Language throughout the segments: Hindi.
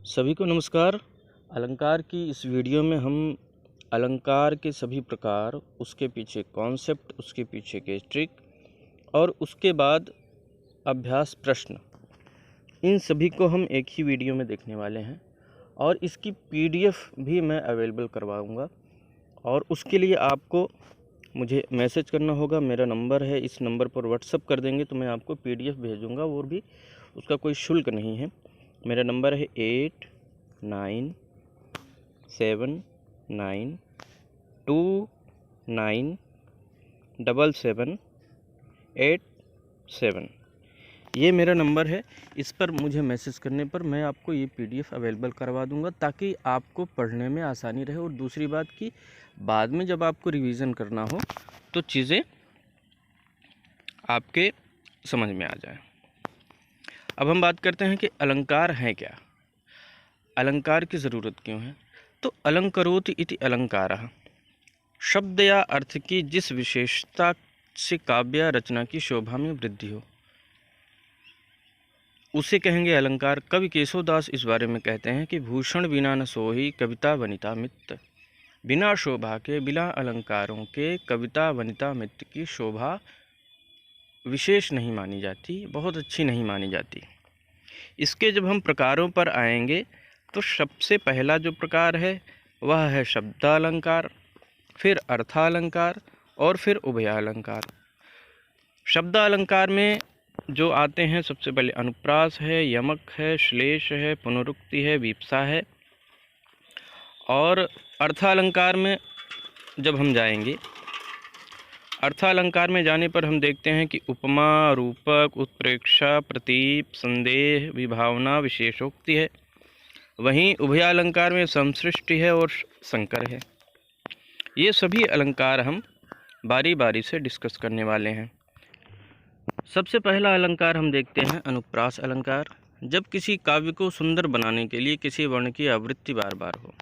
सभी को नमस्कार। अलंकार की इस वीडियो में हम अलंकार के सभी प्रकार, उसके पीछे कॉन्सेप्ट, उसके पीछे के ट्रिक और उसके बाद अभ्यास प्रश्न, इन सभी को हम एक ही वीडियो में देखने वाले हैं और इसकी पीडीएफ भी मैं अवेलेबल करवाऊंगा। और उसके लिए आपको मुझे मैसेज करना होगा। मेरा नंबर है, इस नंबर पर व्हाट्सअप कर देंगे तो मैं आपको पीडीएफ भेजूंगा, और भी उसका कोई शुल्क नहीं है। मेरा नंबर है 8979297787। ये मेरा नंबर है। इस पर मुझे मैसेज करने पर मैं आपको ये पीडीएफ अवेलेबल करवा दूंगा ताकि आपको पढ़ने में आसानी रहे। और दूसरी बात कि बाद में जब आपको रिवीजन करना हो तो चीज़ें आपके समझ में आ जाए। अब हम बात करते हैं कि अलंकार हैं क्या, अलंकार की ज़रूरत क्यों है। तो अलंकरोति इति अलंकारः, शब्द या अर्थ की जिस विशेषता से काव्य रचना की शोभा में वृद्धि हो उसे कहेंगे अलंकार। कवि केशवदास इस बारे में कहते हैं कि भूषण बिना न सोही कविता वनिता मित्त। बिना शोभा के, बिना अलंकारों के कविता वनिता मित्त की शोभा विशेष नहीं मानी जाती, बहुत अच्छी नहीं मानी जाती। इसके जब हम प्रकारों पर आएंगे तो सबसे पहला जो प्रकार है वह है शब्दालंकार, फिर अर्थालंकार और फिर उभयालंकार। शब्दालंकार में जो आते हैं सबसे पहले अनुप्रास है, यमक है, श्लेष है, पुनरुक्ति है, वीप्सा है। और अर्थालंकार में जब हम जाएंगे, अर्थालंकार में जाने पर हम देखते हैं कि उपमा, रूपक, उत्प्रेक्षा, प्रतीप, संदेह, विभावना, विशेषोक्ति है। वहीं उभयालंकार में समसृष्टि है और संकर है। ये सभी अलंकार हम बारी बारी से डिस्कस करने वाले हैं। सबसे पहला अलंकार हम देखते हैं अनुप्रास अलंकार। जब किसी काव्य को सुंदर बनाने के लिए किसी वर्ण की आवृत्ति बार बार हो।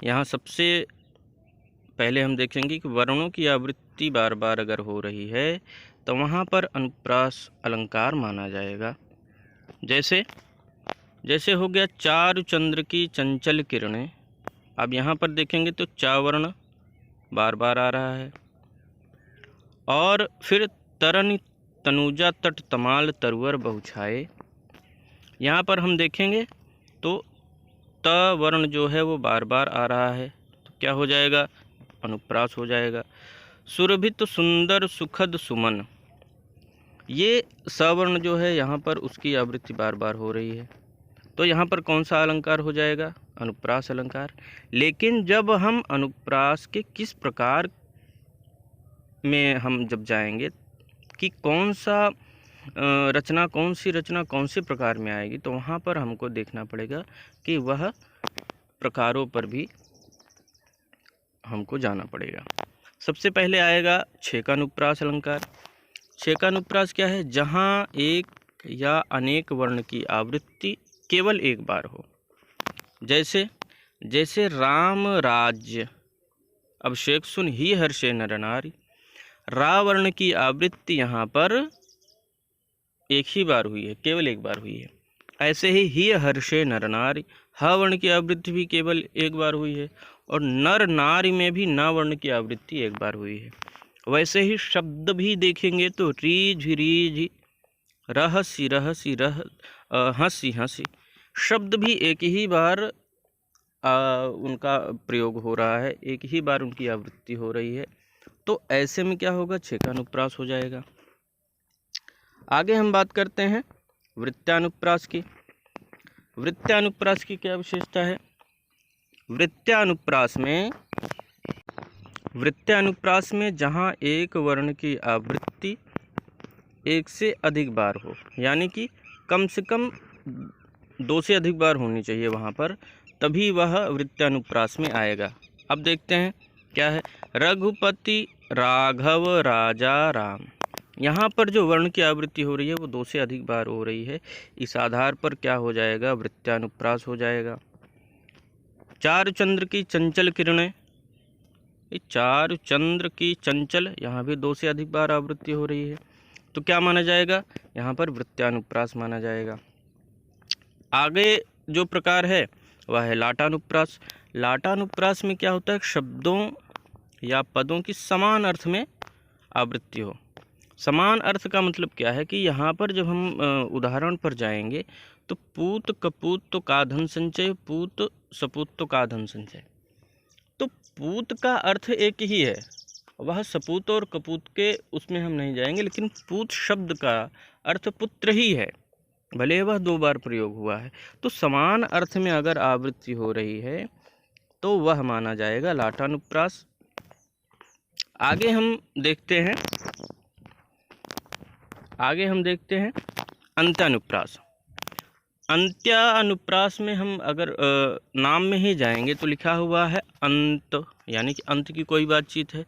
यहाँ सबसे पहले हम देखेंगे कि वर्णों की आवृत्ति बार बार अगर हो रही है तो वहाँ पर अनुप्रास अलंकार माना जाएगा। जैसे हो गया चारु चंद्र की चंचल किरणें। अब यहाँ पर देखेंगे तो चा वर्ण बार बार आ रहा है। और फिर तरन तनुजा तट तमाल तरुवर बहुछाए। यहाँ पर हम देखेंगे तो त वर्ण जो है वो बार बार आ रहा है, तो क्या हो जाएगा, अनुप्रास हो जाएगा। सुरभित सुंदर सुखद सुमन, ये सवर्ण जो है यहाँ पर उसकी आवृत्ति बार बार हो रही है, तो यहाँ पर कौन सा अलंकार हो जाएगा, अनुप्रास अलंकार। लेकिन जब हम अनुप्रास के किस प्रकार में हम जब जाएंगे कि कौन सा रचना, कौन सी रचना कौन से प्रकार में आएगी, तो वहाँ पर हमको देखना पड़ेगा कि वह प्रकारों पर भी हमको जाना पड़ेगा। सबसे पहले आएगा छेकानुप्रास अलंकार। छेकानुप्रास क्या है, जहाँ एक या अनेक वर्ण की आवृत्ति केवल एक बार हो। जैसे राम राज्य, अब शेख सुन ही हर्षे नर नारी। रा वर्ण की आवृत्ति यहाँ पर एक ही बार हुई है, केवल एक बार हुई है। ऐसे ही हर्षे नर नारी, ह वर्ण की आवृत्ति भी केवल एक बार हुई है। और नर नारी में भी न वर्ण की आवृत्ति एक बार हुई है। वैसे ही शब्द भी देखेंगे तो रीझ रीझ, रहसी रहसी, हंसी हंसी, शब्द भी एक ही बार उनका प्रयोग हो रहा है, एक ही बार उनकी आवृत्ति हो रही है। तो ऐसे में क्या होगा, छेकानुप्रास हो जाएगा। आगे हम बात करते हैं वृत्त्यानुप्रास की। वृत्त्यानुप्रास की क्या विशेषता है। वृत्त्यानुप्रास में जहाँ एक वर्ण की आवृत्ति एक से अधिक बार हो, यानी कि कम से कम 2 से अधिक बार होनी चाहिए वहाँ पर, तभी वह वृत्त्यानुप्रास में आएगा। अब देखते हैं क्या है, रघुपति राघव राजा राम। यहाँ पर जो वर्ण की आवृत्ति हो रही है वो 2 से अधिक बार हो रही है। इस आधार पर क्या हो जाएगा, वृत्त्यानुप्रास हो जाएगा। चारु चंद्र की चंचल किरणें, चारु चंद्र की चंचल, यहाँ भी 2 से अधिक बार आवृत्ति हो रही है, तो क्या माना जाएगा, यहाँ पर वृत्त्यानुप्रास माना जाएगा। आगे जो प्रकार है वह है लाटानुप्रास। लाटानुप्रास में क्या होता है, शब्दों या पदों की समान अर्थ में आवृत्ति हो। समान अर्थ का मतलब क्या है कि यहाँ पर जब हम उदाहरण पर जाएंगे तो पूत कपूत तो का धन संचय, पूत सपूत तो का धन संचय। तो पूत का अर्थ एक ही है, वह सपूत और कपूत के उसमें हम नहीं जाएंगे, लेकिन पूत शब्द का अर्थ पुत्र ही है, भले वह 2 बार प्रयोग हुआ है। तो समान अर्थ में अगर आवृत्ति हो रही है तो वह माना जाएगा लाटानुप्रास। आगे हम देखते हैं अंत्यानुप्रास। अंत्यानुप्रास में हम अगर नाम में ही जाएंगे तो लिखा हुआ है अंत, यानी कि अंत की कोई बातचीत है।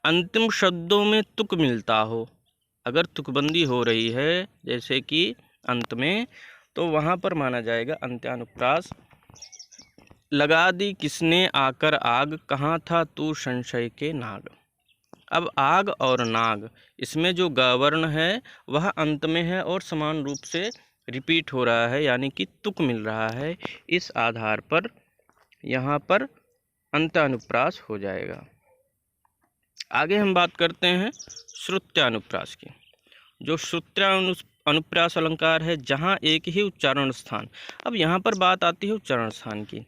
अंतिम शब्दों में तुक मिलता हो, अगर तुकबंदी हो रही है जैसे कि अंत में, तो वहाँ पर माना जाएगा अंत्यानुप्रास। लगा दी किसने आकर आग, कहाँ था तू संशय के नाग। अब आग और नाग, इसमें जो ग वर्ण है वह अंत में है और समान रूप से रिपीट हो रहा है, यानी कि तुक मिल रहा है। इस आधार पर यहाँ पर अंत्यानुप्रास हो जाएगा। आगे हम बात करते हैं श्रुत्यानुप्रास की। जो श्रुत्यानुप्रास अलंकार है जहाँ एक ही उच्चारण स्थान, अब यहाँ पर बात आती है उच्चारण स्थान की,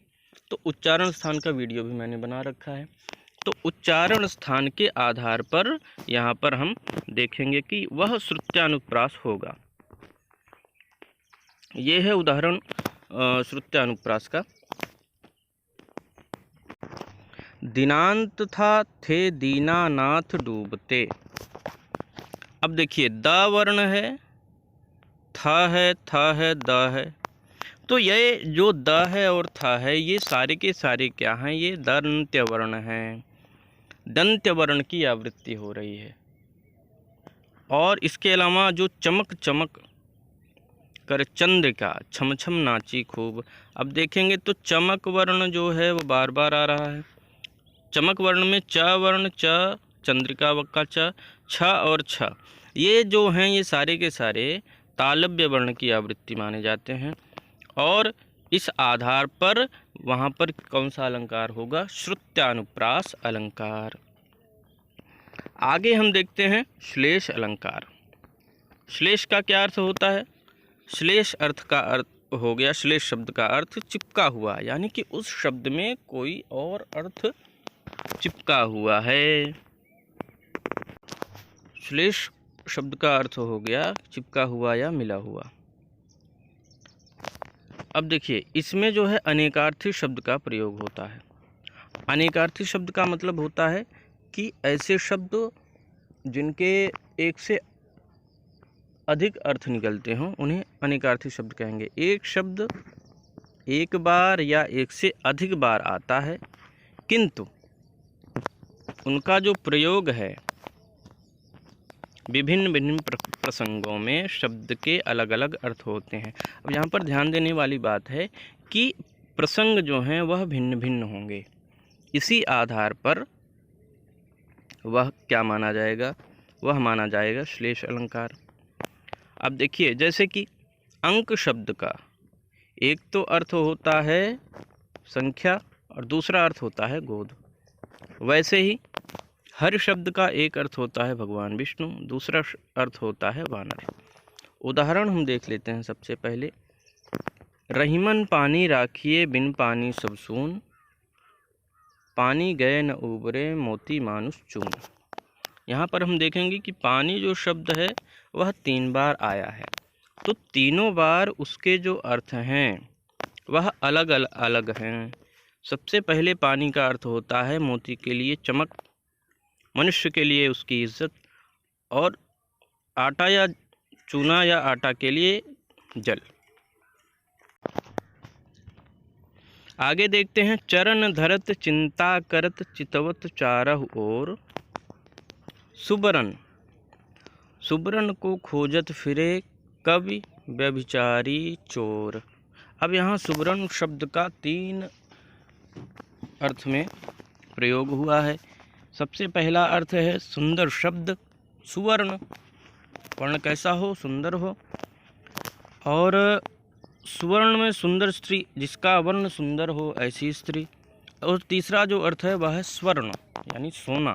तो उच्चारण स्थान का वीडियो भी मैंने बना रखा है। तो उच्चारण स्थान के आधार पर यहाँ पर हम देखेंगे कि वह श्रुत्यानुप्रास होगा। ये है उदाहरण श्रुत्यानुप्रास का। दिनांत था थे दीनानाथ डूबते। अब देखिए द वर्ण है, था है, था है, द है, तो ये जो द है और था है ये सारे के सारे क्या हैं, ये दंत्य वर्ण हैं। दंत्य वर्ण की आवृत्ति हो रही है। और इसके अलावा जो चमक चमक कर चंद्रिका छम छम नाची खूब, अब देखेंगे तो चमक वर्ण जो है वो बार बार आ रहा है। चमक वर्ण में च वर्ण, च चंद्रिका वक्का च, छ और छ, ये जो हैं ये सारे के सारे तालव्य वर्ण की आवृत्ति माने जाते हैं। और इस आधार पर वहाँ पर कौन सा अलंकार होगा, श्रुत्यानुप्रास अलंकार। आगे हम देखते हैं श्लेष अलंकार। श्लेष का क्या अर्थ होता है, श्लेष अर्थ का अर्थ हो गया, श्लेष शब्द का अर्थ चिपका हुआ, यानी कि उस शब्द में कोई और अर्थ चिपका हुआ है। श्लेष शब्द का अर्थ हो गया चिपका हुआ या मिला हुआ। अब देखिए इसमें जो है अनेकार्थी शब्द का प्रयोग होता है। अनेकार्थी शब्द का मतलब होता है कि ऐसे शब्द जिनके एक से अधिक अर्थ निकलते हों उन्हें अनेकार्थी शब्द कहेंगे। एक शब्द एक बार या एक से अधिक बार आता है, किंतु उनका जो प्रयोग है विभिन्न विभिन्न प्रसंगों में शब्द के अलग अलग अर्थ होते हैं। अब यहाँ पर ध्यान देने वाली बात है कि प्रसंग जो हैं वह भिन्न भिन्न होंगे, इसी आधार पर वह क्या माना जाएगा, वह माना जाएगा श्लेष अलंकार। अब देखिए जैसे कि अंक शब्द का एक तो अर्थ होता है संख्या और दूसरा अर्थ होता है गोद, वैसे ही हर शब्द का एक अर्थ होता है भगवान विष्णु, दूसरा अर्थ होता है वानर। उदाहरण हम देख लेते हैं। सबसे पहले रहीमन पानी राखिए बिन पानी सब सून, पानी गए न उबरे मोती मानुष चून। यहाँ पर हम देखेंगे कि पानी जो शब्द है वह 3 बार आया है, तो तीनों बार उसके जो अर्थ हैं वह अलग अलग हैं। सबसे पहले पानी का अर्थ होता है मोती के लिए चमक, मनुष्य के लिए उसकी इज्जत, और आटा या चूना या आटा के लिए जल। आगे देखते हैं चरण धरत चिंता करत चितवत चारह ओर, सुबरन सुबरन को खोजत फिरे कवि व्यभिचारी चोर। अब यहाँ सुबरन शब्द का 3 अर्थ में प्रयोग हुआ है। सबसे पहला अर्थ है सुंदर शब्द, सुवर्ण, वर्ण कैसा हो, सुंदर हो। और सुवर्ण में सुंदर स्त्री, जिसका वर्ण सुंदर हो ऐसी स्त्री। और तीसरा जो अर्थ है वह है स्वर्ण यानी सोना।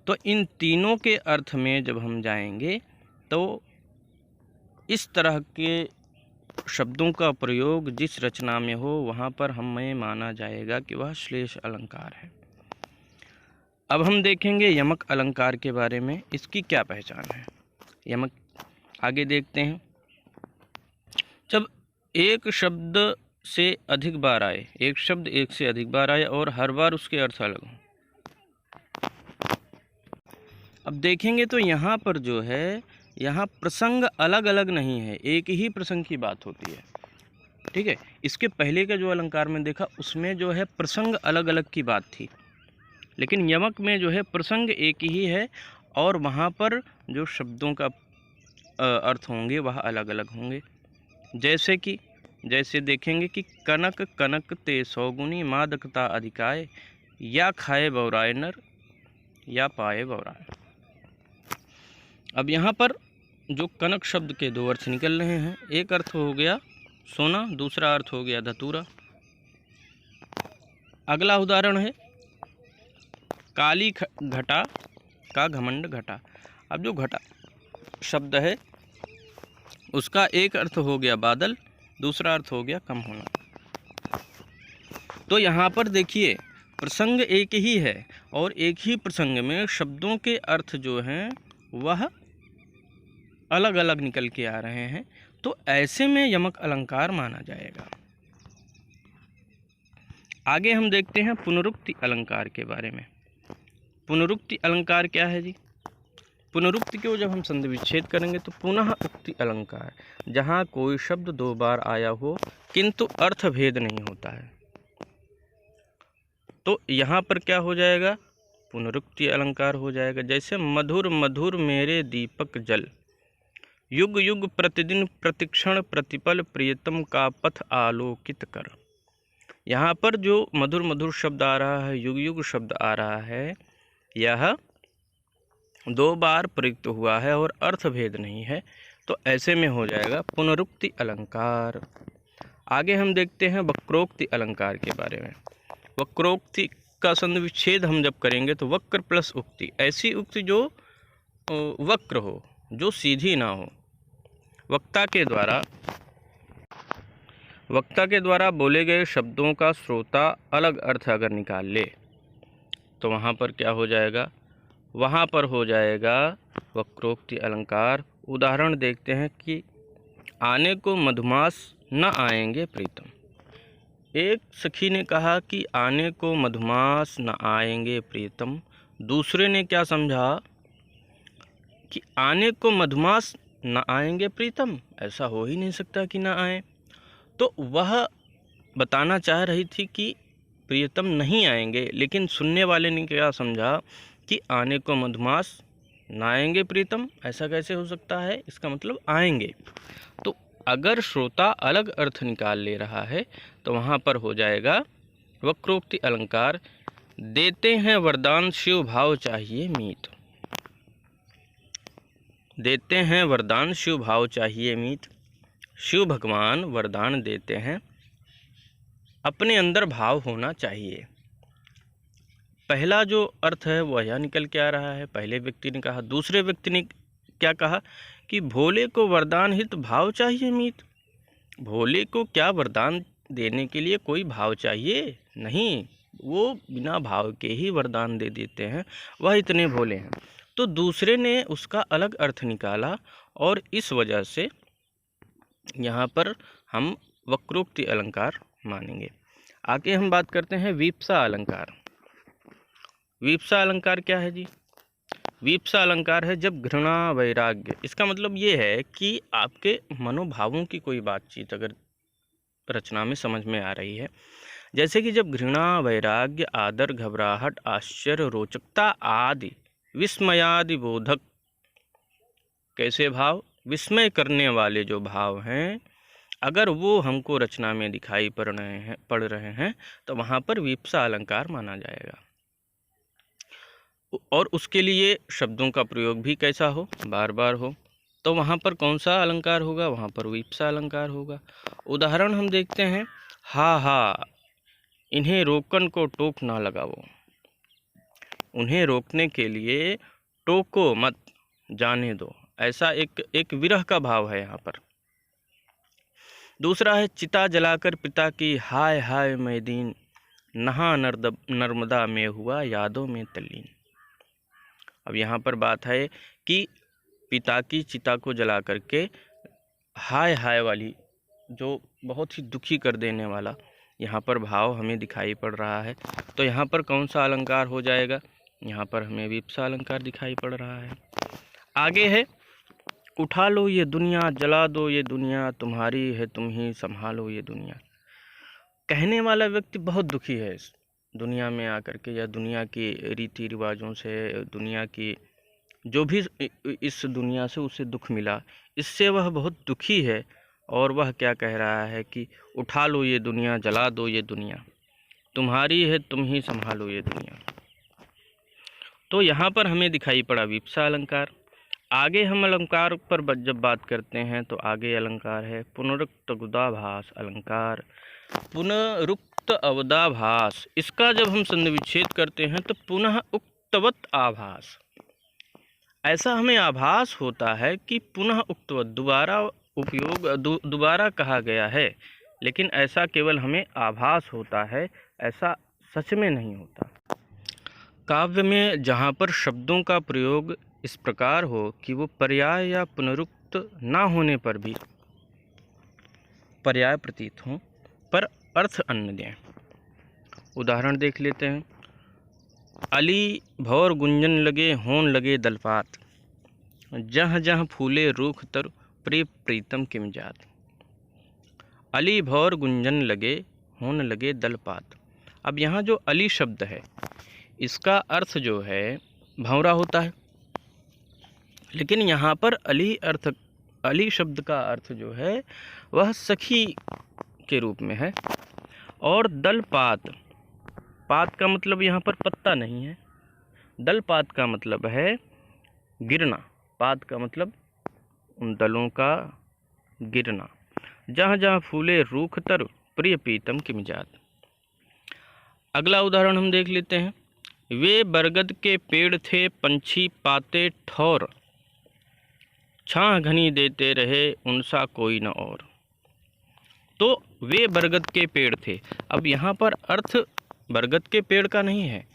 तो इन तीनों के अर्थ में जब हम जाएंगे तो इस तरह के शब्दों का प्रयोग जिस रचना में हो वहाँ पर हमें माना जाएगा कि वह श्लेष अलंकार है। अब हम देखेंगे यमक अलंकार के बारे में, इसकी क्या पहचान है। यमक आगे देखते हैं। जब एक शब्द से अधिक बार आए, एक शब्द एक से अधिक बार आए और हर बार उसके अर्थ अलग हों। अब देखेंगे तो यहाँ पर जो है, यहाँ प्रसंग अलग अलग नहीं है, एक ही प्रसंग की बात होती है। ठीक है, इसके पहले का जो अलंकार में देखा उसमें जो है प्रसंग अलग अलग की बात थी, लेकिन यमक में जो है प्रसंग एक ही है और वहाँ पर जो शब्दों का अर्थ होंगे वह अलग अलग होंगे। जैसे देखेंगे कि कनक कनक ते सौगुनी मादकता अधिकाय, या खाए बौराए नर या पाए बौराए। अब यहाँ पर जो कनक शब्द के दो अर्थ निकल रहे हैं, एक अर्थ हो गया सोना, दूसरा अर्थ हो गया धतूरा। अगला उदाहरण है काली घटा का घमंड घटा। अब जो घटा शब्द है उसका एक अर्थ हो गया बादल, दूसरा अर्थ हो गया कम होना। तो यहाँ पर देखिए प्रसंग एक ही है और एक ही प्रसंग में शब्दों के अर्थ जो हैं वह अलग अलग निकल के आ रहे हैं, तो ऐसे में यमक अलंकार माना जाएगा। आगे हम देखते हैं पुनरुक्ति अलंकार के बारे में। पुनरुक्ति अलंकार क्या है जी? पुनरुक्ति को जब हम संधि विच्छेद करेंगे तो पुनः उक्ति अलंकार, जहाँ कोई शब्द दो बार आया हो किंतु अर्थ भेद नहीं होता है, तो यहाँ पर क्या हो जाएगा? पुनरुक्ति अलंकार हो जाएगा। जैसे मधुर मधुर मेरे दीपक जल, युग युग प्रतिदिन प्रतिक्षण प्रतिपल प्रियतम का पथ आलोकित कर। यहाँ पर जो मधुर मधुर शब्द आ रहा है, युग युग शब्द आ रहा है, यह दो बार प्रयुक्त हुआ है और अर्थ भेद नहीं है, तो ऐसे में हो जाएगा पुनरुक्ति अलंकार। आगे हम देखते हैं वक्रोक्ति अलंकार के बारे में। वक्रोक्ति का संधि विच्छेद हम जब करेंगे तो वक्र प्लस उक्ति, ऐसी उक्ति जो वक्र हो, जो सीधी ना हो। वक्ता के द्वारा बोले गए शब्दों का श्रोता अलग अर्थ अगर निकाल ले तो वहाँ पर क्या हो जाएगा? वहाँ पर हो जाएगा वक्रोक्ति अलंकार। उदाहरण देखते हैं कि आने को मधुमास न आएंगे प्रीतम। एक सखी ने कहा कि आने को मधुमास न आएंगे प्रीतम, दूसरे ने क्या समझा कि आने को मधुमास न आएंगे प्रीतम, ऐसा हो ही नहीं सकता कि न आए। तो वह बताना चाह रही थी कि प्रियतम नहीं आएंगे, लेकिन सुनने वाले ने क्या समझा कि आने को मधुमास न आएंगे प्रीतम, ऐसा कैसे हो सकता है, इसका मतलब आएंगे। तो अगर श्रोता अलग अर्थ निकाल ले रहा है तो वहाँ पर हो जाएगा वक्रोक्ति अलंकार। देते हैं वरदान शिव भाव चाहिए मीत, देते हैं वरदान शिव भाव चाहिए मीत। शिव भगवान वरदान देते हैं, अपने अंदर भाव होना चाहिए। पहला जो अर्थ है वह यह निकल के आ रहा है, पहले व्यक्ति ने कहा। दूसरे व्यक्ति ने क्या कहा कि भोले को वरदान हित भाव चाहिए मीत। भोले को क्या वरदान देने के लिए कोई भाव चाहिए? नहीं, वो बिना भाव के ही वरदान दे देते हैं, वह इतने भोले हैं। तो दूसरे ने उसका अलग अर्थ निकाला और इस वजह से यहाँ पर हम वक्रोक्ति अलंकार मानेंगे। आगे हम बात करते हैं वीप्सा अलंकार। वीप्सा अलंकार क्या है जी? वीप्सा अलंकार है जब घृणा वैराग्य, इसका मतलब ये है कि आपके मनोभावों की कोई बातचीत अगर रचना में समझ में आ रही है, जैसे कि जब घृणा वैराग्य आदर घबराहट आश्चर्य रोचकता आदि विस्मयादि बोधक, कैसे भाव? विस्मय करने वाले जो भाव हैं, अगर वो हमको रचना में दिखाई पड़ रहे हैं तो वहाँ पर वीप्सा अलंकार माना जाएगा। और उसके लिए शब्दों का प्रयोग भी कैसा हो? बार बार हो। तो वहाँ पर कौन सा अलंकार होगा? वहाँ पर विप्सा अलंकार होगा। उदाहरण हम देखते हैं, हा हा इन्हें रोकन को टोक ना लगाओ। उन्हें रोकने के लिए टोको मत, जाने दो। ऐसा एक विरह का भाव है यहाँ पर। दूसरा है, चिता जलाकर पिता की हाय हाय मैं दीन, नहा नर्मदा में हुआ यादों में तल्लीन। अब यहाँ पर बात है कि पिता की चिता को जला करके हाय हाय वाली, जो बहुत ही दुखी कर देने वाला यहाँ पर भाव हमें दिखाई पड़ रहा है। तो यहाँ पर कौन सा अलंकार हो जाएगा? यहाँ पर हमें विप्सा अलंकार दिखाई पड़ रहा है। आगे है, उठा लो ये दुनिया, जला दो ये दुनिया, तुम्हारी है तुम ही संभालो ये दुनिया। कहने वाला व्यक्ति बहुत दुखी है इस दुनिया में आकर के, या दुनिया की रीति रिवाजों से, दुनिया की जो भी इस दुनिया से उसे दुख मिला, इससे वह बहुत दुखी है। और वह क्या कह रहा है कि उठा लो ये दुनिया, जला दो ये दुनिया, तुम्हारी है तुम ही संभालो ये दुनिया। तो यहाँ पर हमें दिखाई पड़ा विप्सा अलंकार। आगे हम अलंकार पर जब बात करते हैं तो आगे अलंकार है पुनरुक्त अवदाभास अलंकार। पुनरुक्त अवदाभास, इसका जब हम संधि विच्छेद करते हैं तो पुनः उक्तवत आभास, ऐसा हमें आभास होता है कि पुनः उक्तवत, दोबारा उपयोग, दोबारा कहा गया है, लेकिन ऐसा केवल हमें आभास होता है, ऐसा सच में नहीं होता। काव्य में जहाँ पर शब्दों का प्रयोग इस प्रकार हो कि वो पर्याय या पुनरुक्त ना होने पर भी पर्याय प्रतीत हों पर अर्थ अन्य दें। उदाहरण देख लेते हैं, अली भौर गुंजन लगे होन लगे दलपात, जहाँ जहाँ फूले रूख तर प्रिय प्रीतम की मिजात। अली भौर गुंजन लगे होन लगे दलपात। अब यहाँ जो अली शब्द है इसका अर्थ जो है भंवरा होता है, लेकिन यहाँ पर अली शब्द का अर्थ जो है वह सखी के रूप में है। और दलपात, पात का मतलब यहाँ पर पत्ता नहीं है, दलपात का मतलब है गिरना, पात का मतलब उन दलों का गिरना। जहाँ जहाँ फूले रूख तर प्रिय प्रीतम की मिजात। अगला उदाहरण हम देख लेते हैं, वे बरगद के पेड़ थे पंछी पाते ठौर, छां घनी देते रहे उनसा कोई न और। तो वे बरगद के पेड़ थे। अब यहाँ पर अर्थ बरगद के पेड़ का नहीं है,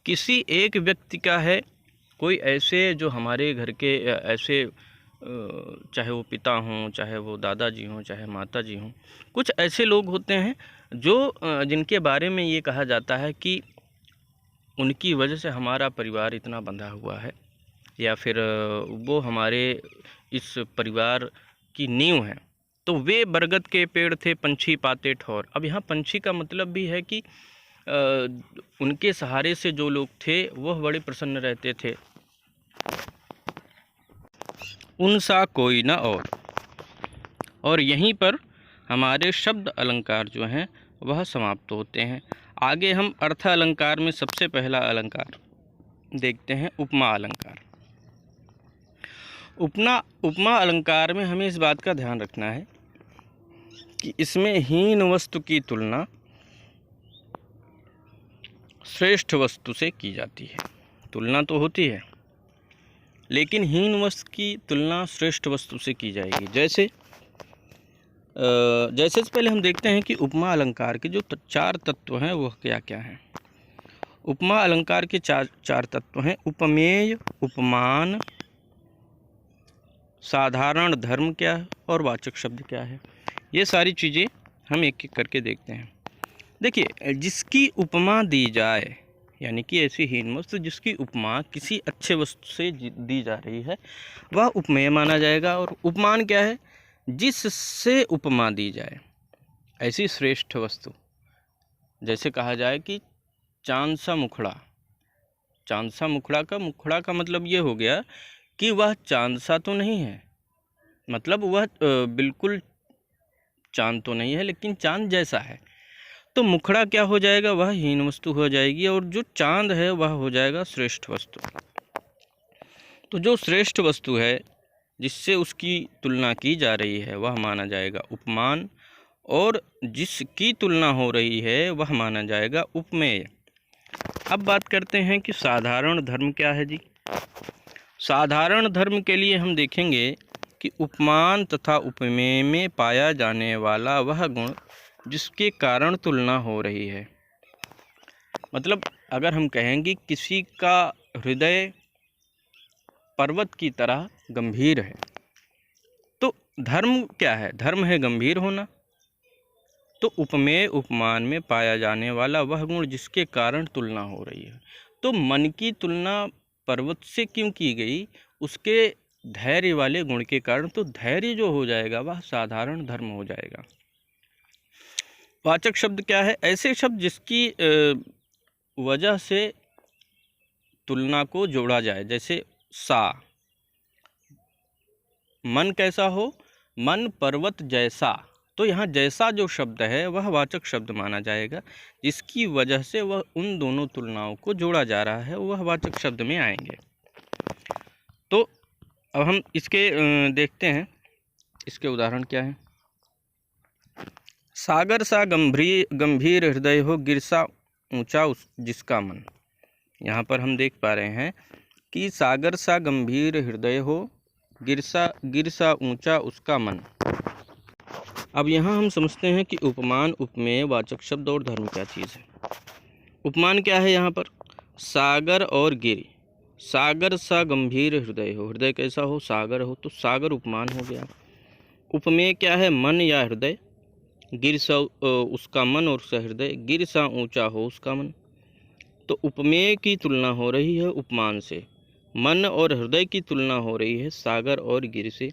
किसी एक व्यक्ति का है। कोई ऐसे जो हमारे घर के ऐसे, चाहे वो पिता हों, चाहे वो दादाजी हों, चाहे माताजी हों, कुछ ऐसे लोग होते हैं जो जिनके बारे में ये कहा जाता है कि उनकी वजह से हमारा परिवार इतना बंधा हुआ है, या फिर वो हमारे इस परिवार की नींव है। तो वे बरगद के पेड़ थे पंछी पाते ठौर। अब यहाँ पंछी का मतलब भी है कि उनके सहारे से जो लोग थे वह बड़े प्रसन्न रहते थे। उनसा कोई न और यहीं पर हमारे शब्द अलंकार जो हैं वह समाप्त होते हैं। आगे हम अर्थ अलंकार में सबसे पहला अलंकार देखते हैं, उपमा अलंकार। उपमा अलंकार में हमें इस बात का ध्यान रखना है कि इसमें हीन वस्तु की तुलना श्रेष्ठ वस्तु से की जाती है। तुलना तो होती है, लेकिन हीन वस्तु की तुलना श्रेष्ठ वस्तु से की जाएगी। जैसे पहले हम देखते हैं कि उपमा अलंकार के जो चार तत्व हैं वह क्या क्या हैं। उपमा अलंकार के चार तत्व हैं, उपमेय, उपमान, साधारण धर्म क्या है और वाचक शब्द क्या है। ये सारी चीज़ें हम एक एक करके देखते हैं। देखिए, जिसकी उपमा दी जाए, यानी कि ऐसी हीन वस्तु जिसकी उपमा किसी अच्छे वस्तु से दी जा रही है, वह उपमेय माना जाएगा। और उपमान क्या है? जिससे उपमा दी जाए ऐसी श्रेष्ठ वस्तु। जैसे कहा जाए कि चांद सा मुखड़ा। चांद सा मुखड़ा का मतलब ये हो गया कि वह चांद सा तो नहीं है, मतलब वह बिल्कुल चांद तो नहीं है, लेकिन चांद जैसा है। तो मुखड़ा क्या हो जाएगा? वह हीन वस्तु हो जाएगी, और जो चांद है वह हो जाएगा श्रेष्ठ वस्तु। तो जो श्रेष्ठ वस्तु है जिससे उसकी तुलना की जा रही है वह माना जाएगा उपमान, और जिसकी तुलना हो रही है वह माना जाएगा उपमेय। अब बात करते हैं कि साधारण धर्म क्या है जी। साधारण धर्म के लिए हम देखेंगे कि उपमान तथा उपमेय में पाया जाने वाला वह गुण जिसके कारण तुलना हो रही है। मतलब अगर हम कहेंगे किसी का हृदय पर्वत की तरह गंभीर है, तो धर्म क्या है? धर्म है गंभीर होना। तो उपमेय उपमान में पाया जाने वाला वह गुण जिसके कारण तुलना हो रही है। तो मन की तुलना पर्वत से क्यों की गई? उसके धैर्य वाले गुण के कारण। तो धैर्य जो हो जाएगा वह साधारण धर्म हो जाएगा। वाचक शब्द क्या है? ऐसे शब्द जिसकी वजह से तुलना को जोड़ा जाए, जैसे सा। मन कैसा हो? मन पर्वत जैसा। तो यहाँ जैसा जो शब्द है वह वाचक शब्द माना जाएगा, जिसकी वजह से वह उन दोनों तुलनाओं को जोड़ा जा रहा है, वह वाचक शब्द में आएंगे। तो अब हम इसके देखते हैं, इसके उदाहरण क्या है। सागर सा गंभीर हृदय हो, गिर सा ऊंचा जिसका मन। यहाँ पर हम देख पा रहे हैं कि सागर सा गंभीर हृदय हो, गिर सा ऊंचा उसका मन। अब यहाँ हम समझते हैं कि उपमान, उपमेय, वाचक शब्द और धर्म क्या चीज़ है। उपमान क्या है? यहाँ पर सागर और गिर। सागर सा गंभीर हृदय हो, हृदय कैसा हो? सागर हो, तो सागर उपमान हो गया। उपमेय क्या है? मन या हृदय। गिर सा उसका मन और उसका हृदय, गिर सा ऊंचा हो उसका मन। तो उपमेय की तुलना हो रही है उपमान से, मन और हृदय की तुलना हो रही है सागर और गिर से।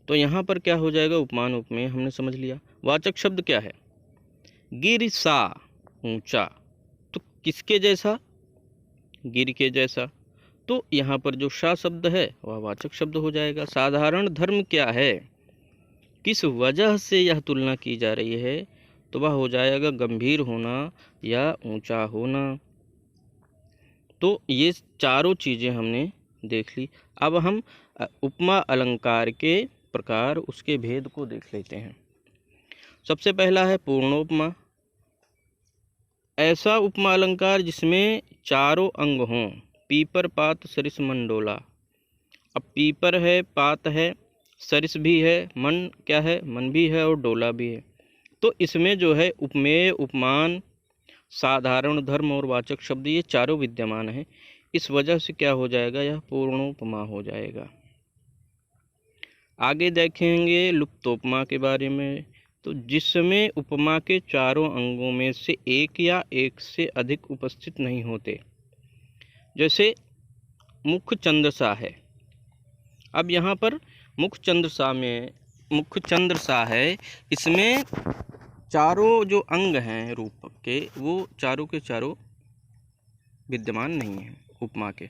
तो यहाँ पर क्या हो जाएगा? उपमान उपमेय हमने समझ लिया। वाचक शब्द क्या है? गिर सा ऊंचा, तो किसके जैसा? गिर के जैसा। तो यहाँ पर जो सा शब्द है वह वाचक शब्द हो जाएगा। साधारण धर्म क्या है? किस वजह से यह तुलना की जा रही है? तो वह हो जाएगा गंभीर होना या ऊंचा होना। तो ये चारों चीज़ें हमने देख ली। अब हम उपमा अलंकार के प्रकार, उसके भेद को देख लेते हैं। सबसे पहला है पूर्णोपमा। ऐसा उपमा अलंकार जिसमें चारों अंग हों। पीपर, पात, सरिस, मंडोला। अब पीपर है, पात है, सरिस भी है, मन क्या है? मन भी है, और डोला भी है। तो इसमें जो है उपमेय, उपमान, साधारण धर्म और वाचक शब्द, ये चारों विद्यमान हैं। इस वजह से क्या हो जाएगा? यह पूर्णोपमा हो जाएगा। आगे देखेंगे लुप्तोपमा के बारे में। तो जिसमें उपमा के चारों अंगों में से एक या एक से अधिक उपस्थित नहीं होते, जैसे मुख चंद्र सा है। अब यहाँ पर मुख चंद्र सा है, इसमें चारों जो अंग हैं रूप के, वो चारों के चारों विद्यमान नहीं हैं उपमा के।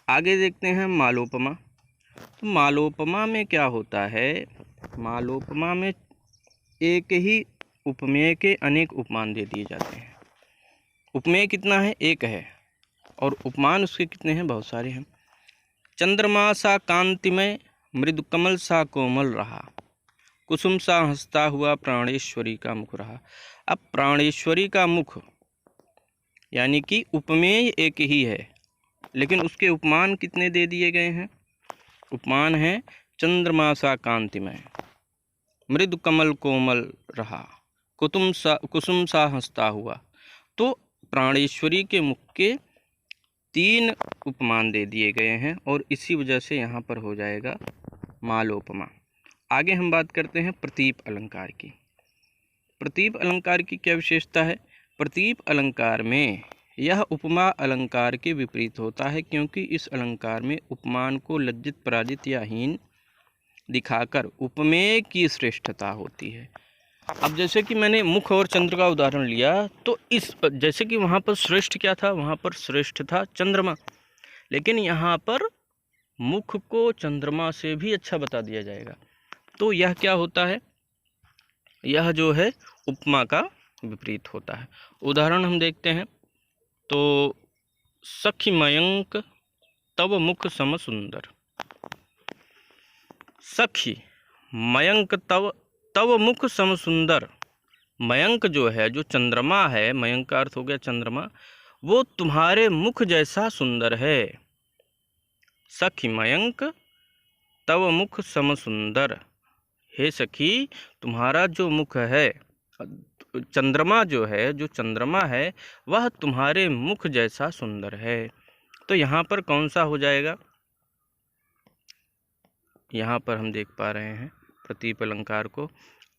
आगे देखते हैं मालोपमा। तो मालोपमा में क्या होता है? मालोपमा में एक ही उपमेय के अनेक उपमान दे दिए जाते हैं। उपमेय कितना है? एक है, और उपमान उसके कितने हैं? बहुत सारे हैं। चंद्रमा सा कांतिमय, मृदु कमल सा कोमल रहा, कुसुम सा हंसता हुआ प्राणेश्वरी का मुख रहा। अब प्राणेश्वरी का मुख यानी कि उपमेय एक ही है, लेकिन उसके उपमान कितने दे दिए गए हैं? उपमान है चंद्रमा सा कांतिमय, मृदु कमल कोमल रहा, कुसुम सा हंसता हुआ। तो प्राणेश्वरी के मुख के 3 उपमान दे दिए गए हैं, और इसी वजह से यहाँ पर हो जाएगा मालोपमा। आगे हम बात करते हैं प्रतीप अलंकार की। प्रतीप अलंकार की क्या विशेषता है? प्रतीप अलंकार में यह उपमा अलंकार के विपरीत होता है, क्योंकि इस अलंकार में उपमान को लज्जित, पराजित या हीन दिखाकर उपमेय की श्रेष्ठता होती है। अब जैसे कि मैंने मुख और चंद्र का उदाहरण लिया, तो जैसे कि वहाँ पर श्रेष्ठ क्या था? वहाँ पर श्रेष्ठ था चंद्रमा, लेकिन यहाँ पर मुख को चंद्रमा से भी अच्छा बता दिया जाएगा। तो यह क्या होता है? यह जो है उपमा का विपरीत होता है। उदाहरण हम देखते हैं। तो सखी मयंक तव मुख सम सुंदर। सखी मयंक तव मुख सम सुंदर। मयंक जो है, जो चंद्रमा है, मयंक का अर्थ हो गया चंद्रमा, वो तुम्हारे मुख जैसा सुंदर है। सखी मयंक तव मुख सम सुंदर। हे सखी, तुम्हारा जो मुख है, चंद्रमा जो है, जो चंद्रमा है वह तुम्हारे मुख जैसा सुंदर है। तो यहाँ पर कौन सा हो जाएगा? यहाँ पर हम देख पा रहे हैं प्रतीप अलंकार को।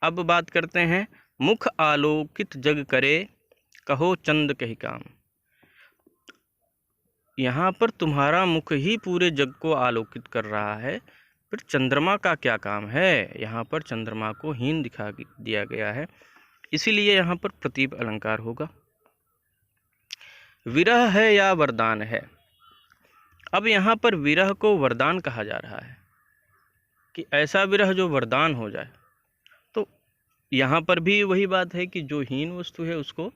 अब बात करते हैं, मुख आलोकित जग करे, कहो चंद कही काम। यहाँ पर तुम्हारा मुख ही पूरे जग को आलोकित कर रहा है, फिर चंद्रमा का क्या काम है? यहाँ पर चंद्रमा को हीन दिखा दिया गया है, इसीलिए यहाँ पर प्रतीप अलंकार होगा। विरह है या वरदान है? अब यहाँ पर विरह को वरदान कहा जा रहा है कि ऐसा विरह जो वरदान हो जाए। तो यहाँ पर भी वही बात है कि जो हीन वस्तु है उसको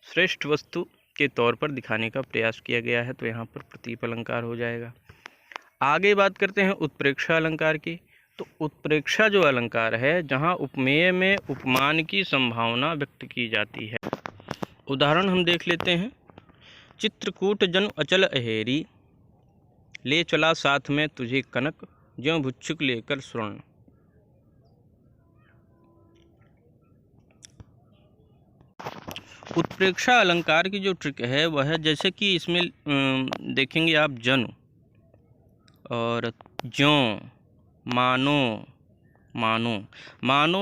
श्रेष्ठ वस्तु के तौर पर दिखाने का प्रयास किया गया है, तो यहाँ पर प्रतीप अलंकार हो जाएगा। आगे बात करते हैं उत्प्रेक्षा अलंकार की। तो उत्प्रेक्षा जो अलंकार है, जहाँ उपमेय में उपमान की संभावना व्यक्त की जाती है। उदाहरण हम देख लेते हैं। चित्रकूट जनु अचल अहेरी, ले चला साथ में तुझे कनक, ज्यों भुच्छुक लेकर स्वर्ण। उत्प्रेक्षा अलंकार की जो ट्रिक है वह है, जैसे कि इसमें देखेंगे आप जनु और ज्यों, मानो,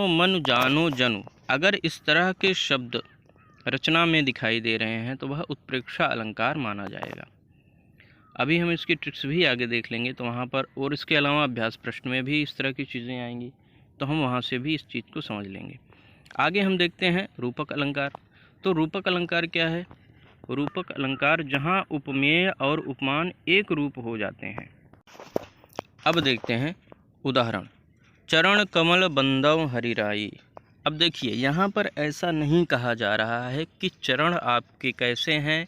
मनु, जानो, जनु, अगर इस तरह के शब्द रचना में दिखाई दे रहे हैं तो वह उत्प्रेक्षा अलंकार माना जाएगा। अभी हम इसकी ट्रिक्स भी आगे देख लेंगे, तो वहाँ पर और इसके अलावा अभ्यास प्रश्न में भी इस तरह की चीज़ें आएंगी, तो हम वहाँ से भी इस चीज़ को समझ लेंगे। आगे हम देखते हैं रूपक अलंकार। तो रूपक अलंकार क्या है? रूपक अलंकार जहाँ उपमेय और उपमान एक रूप हो जाते हैं। अब देखते हैं उदाहरण। चरण कमल बंदव हरिराई। अब देखिए, यहाँ पर ऐसा नहीं कहा जा रहा है कि चरण आपके कैसे हैं,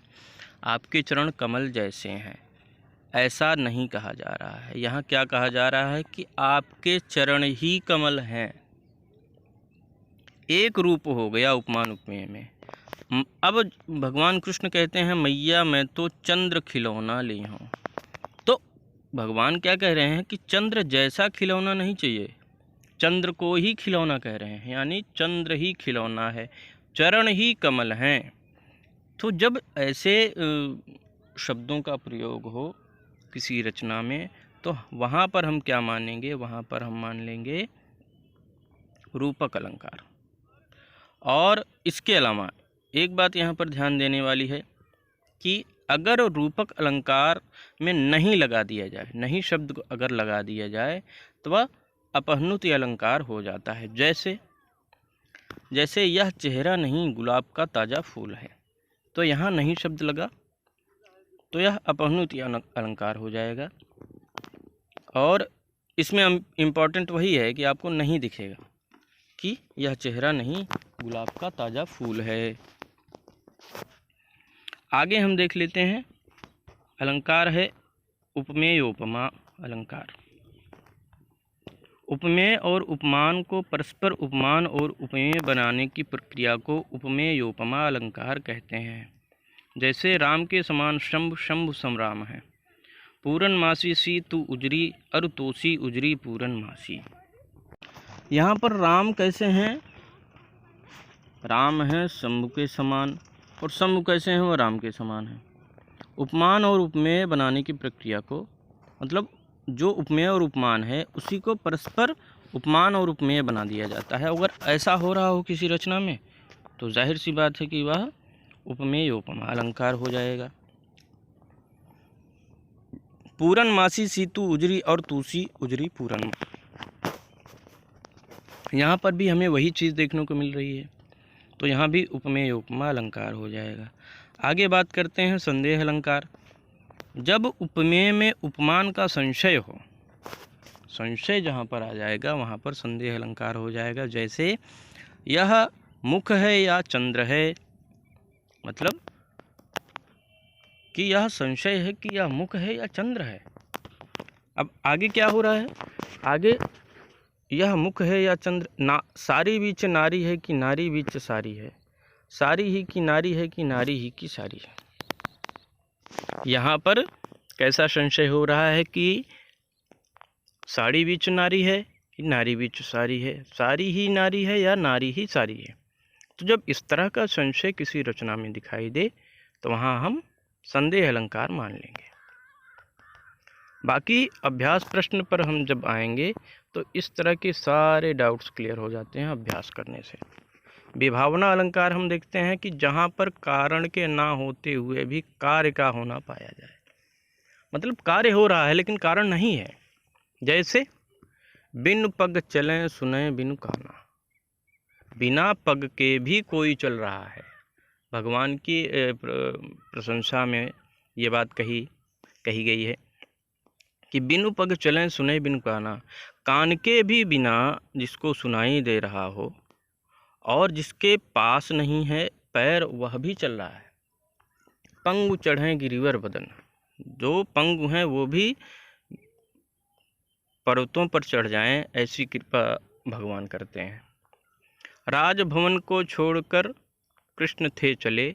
आपके चरण कमल जैसे हैं, ऐसा नहीं कहा जा रहा है। यहाँ क्या कहा जा रहा है कि आपके चरण ही कमल हैं। एक रूप हो गया उपमान उपमेय में। अब भगवान कृष्ण कहते हैं, मैया मैं तो चंद्र खिलौना ली हूँ। तो भगवान क्या कह रहे हैं कि चंद्र जैसा खिलौना नहीं चाहिए, चंद्र को ही खिलौना कह रहे हैं, यानी चंद्र ही खिलौना है, चरण ही कमल हैं। तो जब ऐसे शब्दों का प्रयोग हो किसी रचना में, तो वहाँ पर हम क्या मानेंगे? वहाँ पर हम मान लेंगे रूपक अलंकार। और इसके अलावा एक बात यहाँ पर ध्यान देने वाली है कि अगर रूपक अलंकार में नहीं लगा दिया जाए, नहीं शब्द को अगर लगा दिया जाए तो वह अपहनुति अलंकार हो जाता है। जैसे यह चेहरा नहीं गुलाब का ताज़ा फूल है, तो यहाँ नहीं शब्द लगा तो यह अपहनुति अलंकार हो जाएगा। और इसमें इम्पॉर्टेंट वही है कि आपको नहीं दिखेगा कि यह चेहरा नहीं गुलाब का ताज़ा फूल है। आगे हम देख लेते हैं अलंकार है उपमेयोपमा अलंकार। उपमेय और उपमान को परस्पर उपमान और उपमेय बनाने की प्रक्रिया को उपमेयोपमा अलंकार कहते हैं। जैसे राम के समान शंभु शंभु समराम है, पूरन मासी सी तू उजरी, अरु तोसी उजरी पूरन मासी। यहाँ पर राम कैसे हैं? राम हैं शंभु के समान, और शंभु कैसे हैं? वो राम के समान हैं। उपमान और उपमेय बनाने की प्रक्रिया को, मतलब जो उपमेय और उपमान है उसी को परस्पर उपमान और उपमेय बना दिया जाता है। अगर ऐसा हो रहा हो किसी रचना में तो जाहिर सी बात है कि वह उपमेयोपमा अलंकार हो जाएगा। पूरन मासी सीतू उजरी और तूसी उजरी पूरन, यहाँ पर भी हमें वही चीज़ देखने को मिल रही है, तो यहाँ भी उपमेयोपमा अलंकार हो जाएगा। आगे बात करते हैं संदेह अलंकार। जब उपमेय में उपमान का संशय हो, संशय जहाँ पर आ जाएगा वहाँ पर संदेह अलंकार हो जाएगा। जैसे यह मुख है या चंद्र है, मतलब कि यह संशय है कि यह मुख है या चंद्र है। अब आगे क्या हो रहा है, आगे यह मुख है या चंद्र, ना सारी बीच नारी है कि नारी बीच सारी है, सारी ही की नारी है कि नारी ही की सारी है। यहाँ पर कैसा संशय हो रहा है कि साड़ी बीच नारी है कि नारी बीच सारी है, सारी ही नारी है या नारी ही सारी है। तो जब इस तरह का संशय किसी रचना में दिखाई दे तो वहाँ हम संदेह अलंकार मान लेंगे। बाकी अभ्यास प्रश्न पर हम जब आएंगे तो इस तरह के सारे डाउट्स क्लियर हो जाते हैं अभ्यास करने से। विभावना अलंकार हम देखते हैं कि जहाँ पर कारण के ना होते हुए भी कार्य का होना पाया जाए, मतलब कार्य हो रहा है लेकिन कारण नहीं है। जैसे बिन पग चलें सुने बिनु काना, बिना पग के भी कोई चल रहा है। भगवान की प्रशंसा में ये बात कही गई है कि बिनु पग चलें सुने बिनु काना, कान के भी बिना जिसको सुनाई दे रहा हो और जिसके पास नहीं है पैर वह भी चल रहा है। पंगु चढ़ें गिरिवर बदन, जो पंगु हैं वो भी पर्वतों पर चढ़ जाएं, ऐसी कृपा भगवान करते हैं। राजभवन को छोड़कर कृष्ण थे चले,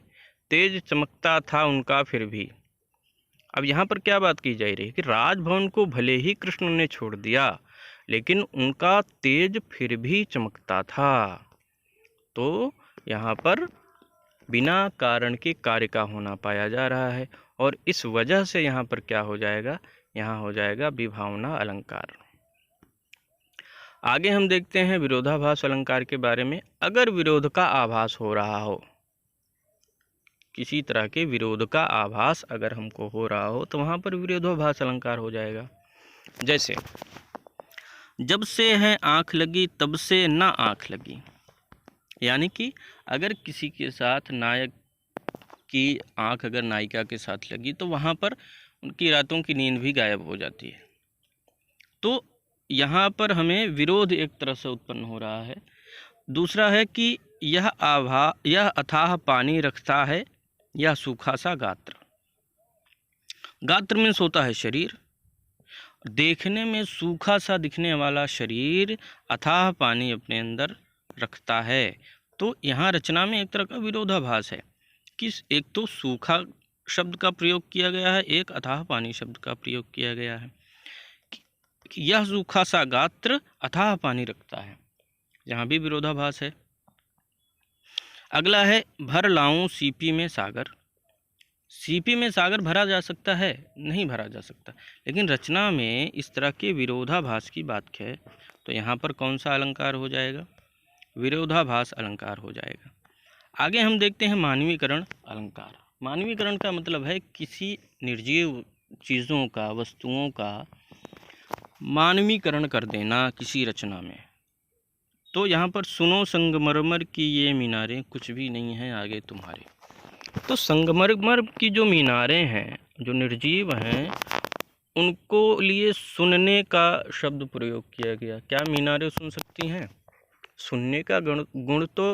तेज चमकता था उनका फिर भी। अब यहाँ पर क्या बात की जा रही है कि राजभवन को भले ही कृष्ण ने छोड़ दिया लेकिन उनका तेज फिर भी चमकता था। तो यहाँ पर बिना कारण के कार्य का होना पाया जा रहा है और इस वजह से यहाँ पर क्या हो जाएगा, यहाँ हो जाएगा विभावना अलंकार। आगे हम देखते हैं विरोधाभास अलंकार के बारे में। अगर विरोध का आभास हो रहा हो, किसी तरह के विरोध का आभास अगर हमको हो रहा हो तो वहाँ पर विरोधाभास अलंकार हो जाएगा। जैसे जब से है आँख लगी तब से ना आँख लगी, यानी कि अगर किसी के साथ नायक की आँख अगर नायिका के साथ लगी तो वहाँ पर उनकी रातों की नींद भी गायब हो जाती है। तो यहाँ पर हमें विरोध एक तरह से उत्पन्न हो रहा है। दूसरा है कि यह अथाह पानी रखता है, यह सूखा सा गात्र। गात्र में होता है शरीर, देखने में सूखा सा दिखने वाला शरीर अथाह पानी अपने अंदर रखता है। तो यहाँ रचना में एक तरह का विरोधाभास है कि एक तो सूखा शब्द का प्रयोग किया गया है, एक अथाह पानी शब्द का प्रयोग किया गया है कि यह सूखा सा गात्र अथाह पानी रखता है, यहाँ भी विरोधाभास है। अगला है भर लाऊं सीपी में सागर। सीपी में सागर भरा जा सकता है? नहीं भरा जा सकता, लेकिन रचना में इस तरह के विरोधाभास की बात है तो यहाँ पर कौन सा अलंकार हो जाएगा? विरोधाभास अलंकार हो जाएगा। आगे हम देखते हैं मानवीकरण अलंकार। मानवीकरण का मतलब है किसी निर्जीव चीज़ों का, वस्तुओं का मानवीकरण कर देना किसी रचना में। तो यहाँ पर सुनो संगमरमर की ये मीनारें कुछ भी नहीं है आगे तुम्हारे। तो संगमरमर की जो मीनारें हैं, जो निर्जीव हैं, उनको लिए सुनने का शब्द प्रयोग किया गया। क्या मीनारें सुन सकती हैं? सुनने का गुण तो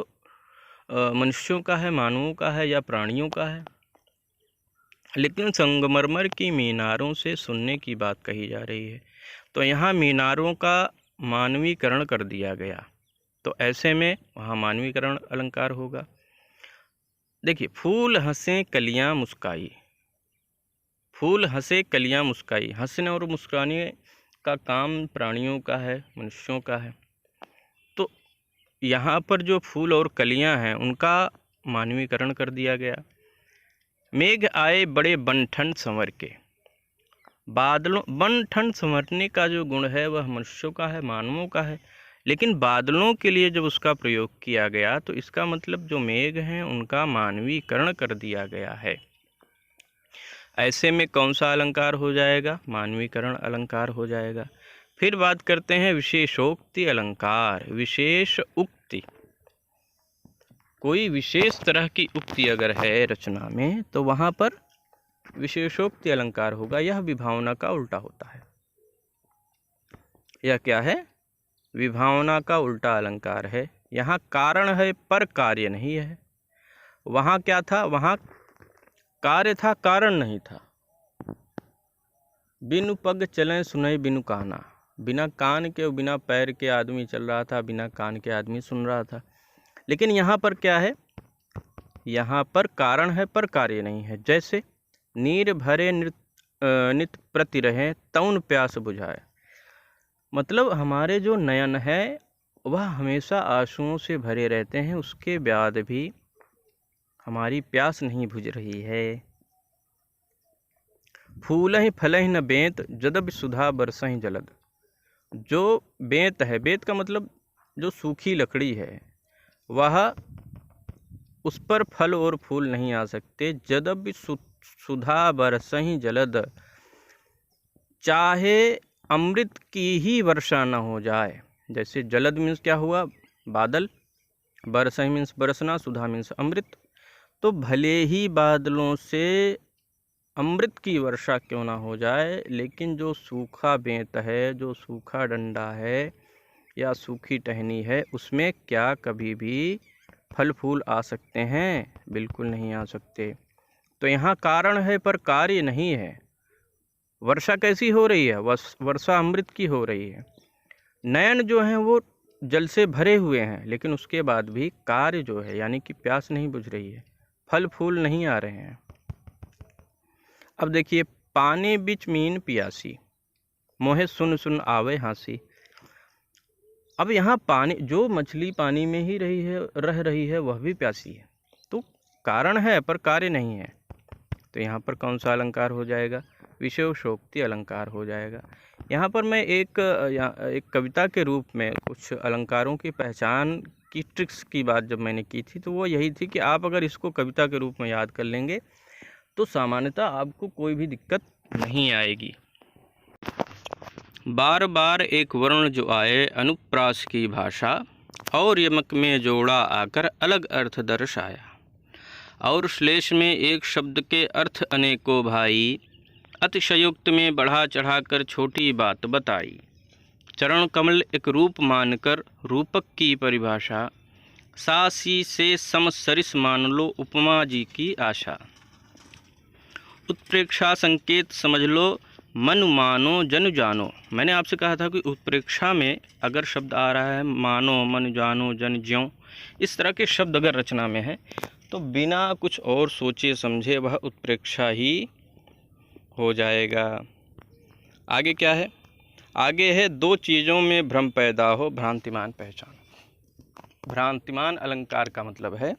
मनुष्यों का है, मानवों का है या प्राणियों का है, लेकिन संगमरमर की मीनारों से सुनने की बात कही जा रही है। तो यहाँ मीनारों का मानवीकरण कर दिया गया, तो ऐसे में वहाँ मानवीकरण अलंकार होगा। देखिए, फूल हंसे कलियाँ मुस्काई, फूल हंसे कलियाँ मुस्काई। हंसने और मुस्कुराने का काम प्राणियों का है, मनुष्यों का है। तो यहाँ पर जो फूल और कलियाँ हैं उनका मानवीकरण कर दिया गया। मेघ आए बड़े बन ठंड संवर के। बादलों, बन ठंड संवरने का जो गुण है वह मनुष्यों का है, मानवों का है, लेकिन बादलों के लिए जब उसका प्रयोग किया गया तो इसका मतलब जो मेघ हैं उनका मानवीकरण कर दिया गया है। ऐसे में कौन सा अलंकार हो जाएगा? मानवीकरण अलंकार हो जाएगा। फिर बात करते हैं विशेषोक्ति अलंकार। विशेष उक्ति, कोई विशेष तरह की उक्ति अगर है रचना में तो वहाँ पर विशेषोक्ति अलंकार होगा। यह विभावना का उल्टा होता है। यह क्या है? विभावना का उल्टा अलंकार है। यहाँ कारण है पर कार्य नहीं है। वहाँ क्या था? वहाँ कार्य था, कारण नहीं था। बिनु पग चलें सुनई बिनु काना, बिना कान के और बिना पैर के आदमी चल रहा था, बिना कान के आदमी सुन रहा था। लेकिन यहाँ पर क्या है, यहाँ पर कारण है पर कार्य नहीं है। जैसे नीर भरे नित प्रति रहे तौन प्यास बुझाए, मतलब हमारे जो नयन है वह हमेशा आंसुओं से भरे रहते हैं, उसके बाद भी हमारी प्यास नहीं बुझ रही है। फूलहि फलहि न बेंत जदब सुधा बरसहि जलद, जो बेंत है, बेंत का मतलब जो सूखी लकड़ी है, वह उस पर फल और फूल नहीं आ सकते। जदब सुधा बरसहि जलद, चाहे अमृत की ही वर्षा न हो जाए। जैसे जलद मीन्स क्या हुआ, बादल, बरसहि मीन्स बरसना, सुधा मीन्स अमृत। तो भले ही बादलों से अमृत की वर्षा क्यों ना हो जाए, लेकिन जो सूखा बेंत है, जो सूखा डंडा है या सूखी टहनी है, उसमें क्या कभी भी फल फूल आ सकते हैं? बिल्कुल नहीं आ सकते। तो यहाँ कारण है पर कार्य नहीं है। वर्षा कैसी हो रही है? वर्षा अमृत की हो रही है। नयन जो हैं वो जल से भरे हुए हैं, लेकिन उसके बाद भी कार्य जो है यानी कि प्यास नहीं बुझ रही है, फल फूल नहीं आ रहे हैं। अब देखिए, पानी बिच मीन पियासी, मोहे सुन सुन आवे हाँसी। अब यहाँ पानी, जो मछली पानी में ही रह रही है वह भी प्यासी है। तो कारण है पर कार्य नहीं है। तो यहाँ पर कौन सा अलंकार हो जाएगा? विशेषोक्ति अलंकार हो जाएगा। यहाँ पर मैं एक कविता के रूप में कुछ अलंकारों की पहचान की ट्रिक्स की बात जब मैंने की थी, तो वो यही थी कि आप अगर इसको कविता के रूप में याद कर लेंगे तो सामान्यतः आपको कोई भी दिक्कत नहीं आएगी। बार बार एक वर्ण जो आए अनुप्रास की भाषा, और यमक में जोड़ा आकर अलग अर्थ दर्शाया, और श्लेष में एक शब्द के अर्थ अनेकों भाई, अतिशयोक्त में बढ़ा चढ़ाकर छोटी बात बताई। चरण कमल एक रूप मानकर रूपक की परिभाषा, सासी से समसरिस मान लो उपमा जी की आशा। उत्प्रेक्षा संकेत समझ लो मन मानो जन जानो। मैंने आपसे कहा था कि उत्प्रेक्षा में अगर शब्द आ रहा है मानो, मन जानो, जन ज्यों, इस तरह के शब्द अगर रचना में है तो बिना कुछ और सोचे समझे वह उत्प्रेक्षा ही हो जाएगा। आगे क्या है? आगे है दो चीज़ों में भ्रम पैदा हो भ्रांतिमान पहचान। भ्रांतिमान अलंकार का मतलब है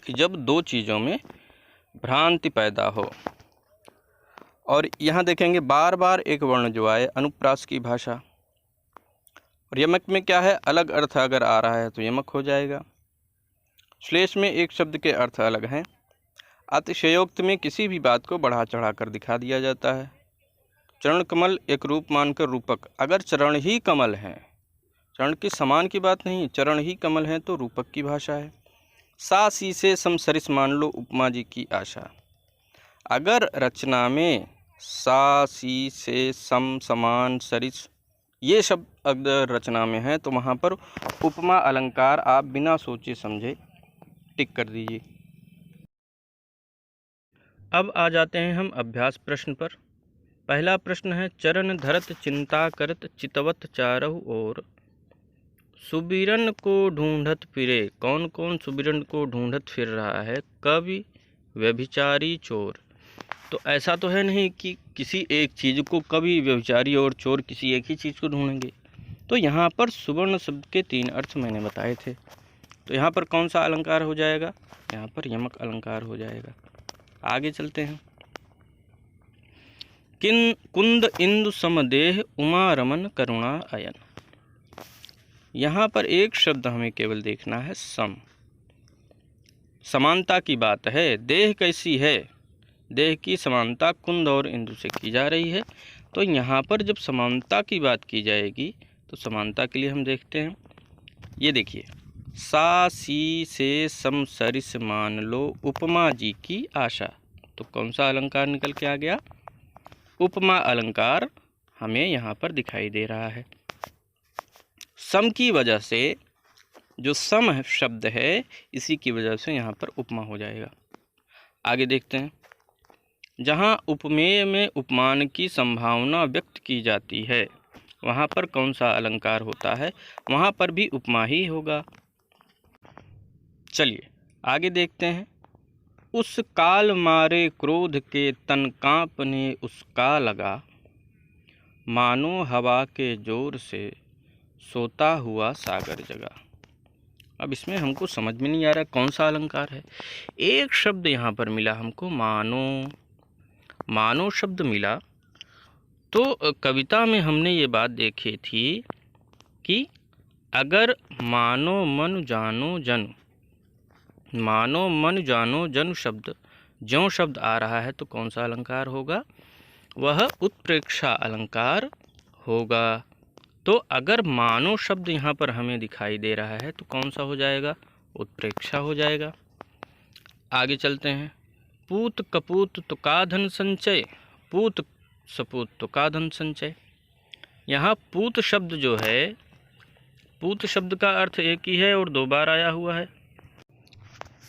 कि जब दो चीज़ों में भ्रांति पैदा हो। और यहाँ देखेंगे बार बार एक वर्ण जो आए अनुप्रास की भाषा, और यमक में क्या है, अलग अर्थ अगर आ रहा है तो यमक हो जाएगा। श्लेष में एक शब्द के अर्थ अलग हैं। अतिशयोक्त में किसी भी बात को बढ़ा चढ़ा कर दिखा दिया जाता है। चरण कमल एक रूप मानकर रूपक, अगर चरण ही कमल हैं, चरण के समान की बात नहीं, चरण ही कमल हैं तो रूपक की भाषा है। सासी से समसरिस मान लो उपमा जी की आशा, अगर रचना में सा सी से सम समान सरिस ये शब्द अगर रचना में है तो वहाँ पर उपमा अलंकार आप बिना सोचे समझे टिक कर दीजिए। अब आ जाते हैं हम अभ्यास प्रश्न पर। पहला प्रश्न है, चरण धरत चिंता करत चितवत चारहु और, सुबिरन को ढूंढत फिरे। कौन कौन सुबिरन को ढूंढत फिर रहा है? कवि, व्यभिचारी, चोर। तो ऐसा तो है नहीं कि किसी एक चीज़ को कवि, व्यभिचारी और चोर किसी एक ही चीज़ को ढूंढेंगे। तो यहाँ पर सुवर्ण शब्द के 3 अर्थ मैंने बताए थे। तो यहाँ पर कौन सा अलंकार हो जाएगा? यहाँ पर यमक अलंकार हो जाएगा। आगे चलते हैं। कुंद इंदु समदेह उमा रमन करुणा अयन। यहाँ पर एक शब्द हमें केवल देखना है, सम। समानता की बात है। देह कैसी है? देह की समानता कुंद और इंदु से की जा रही है। तो यहाँ पर जब समानता की बात की जाएगी तो समानता के लिए हम देखते हैं, ये देखिए, सा सी से सम सरिस मान लो उपमा जी की आशा। तो कौन सा अलंकार निकल के आ गया? उपमा अलंकार हमें यहाँ पर दिखाई दे रहा है। सम की वजह से, जो सम शब्द है इसी की वजह से यहाँ पर उपमा हो जाएगा। आगे देखते हैं, जहाँ उपमेय में उपमान की संभावना व्यक्त की जाती है वहाँ पर कौन सा अलंकार होता है? वहाँ पर भी उपमा ही होगा। चलिए आगे देखते हैं, उस काल मारे क्रोध के तन कांपने उसका लगा, मानो हवा के जोर से सोता हुआ सागर जगा। अब इसमें हमको समझ में नहीं आ रहा कौन सा अलंकार है। एक शब्द यहाँ पर मिला हमको, मानो। मानो शब्द मिला तो कविता में हमने ये बात देखी थी कि अगर मानो मन जानो जन, मानो मन जानो जन शब्द ज्यों शब्द आ रहा है तो कौन सा अलंकार होगा? वह उत्प्रेक्षा अलंकार होगा। तो अगर मानो शब्द यहाँ पर हमें दिखाई दे रहा है तो कौन सा हो जाएगा? उत्प्रेक्षा हो जाएगा। आगे चलते हैं, पूत कपूत तुका धन संचय, पूत सपूत तुका धन संचय। यहाँ पूत शब्द जो है, पूत शब्द का अर्थ एक ही है और 2 बार आया हुआ है।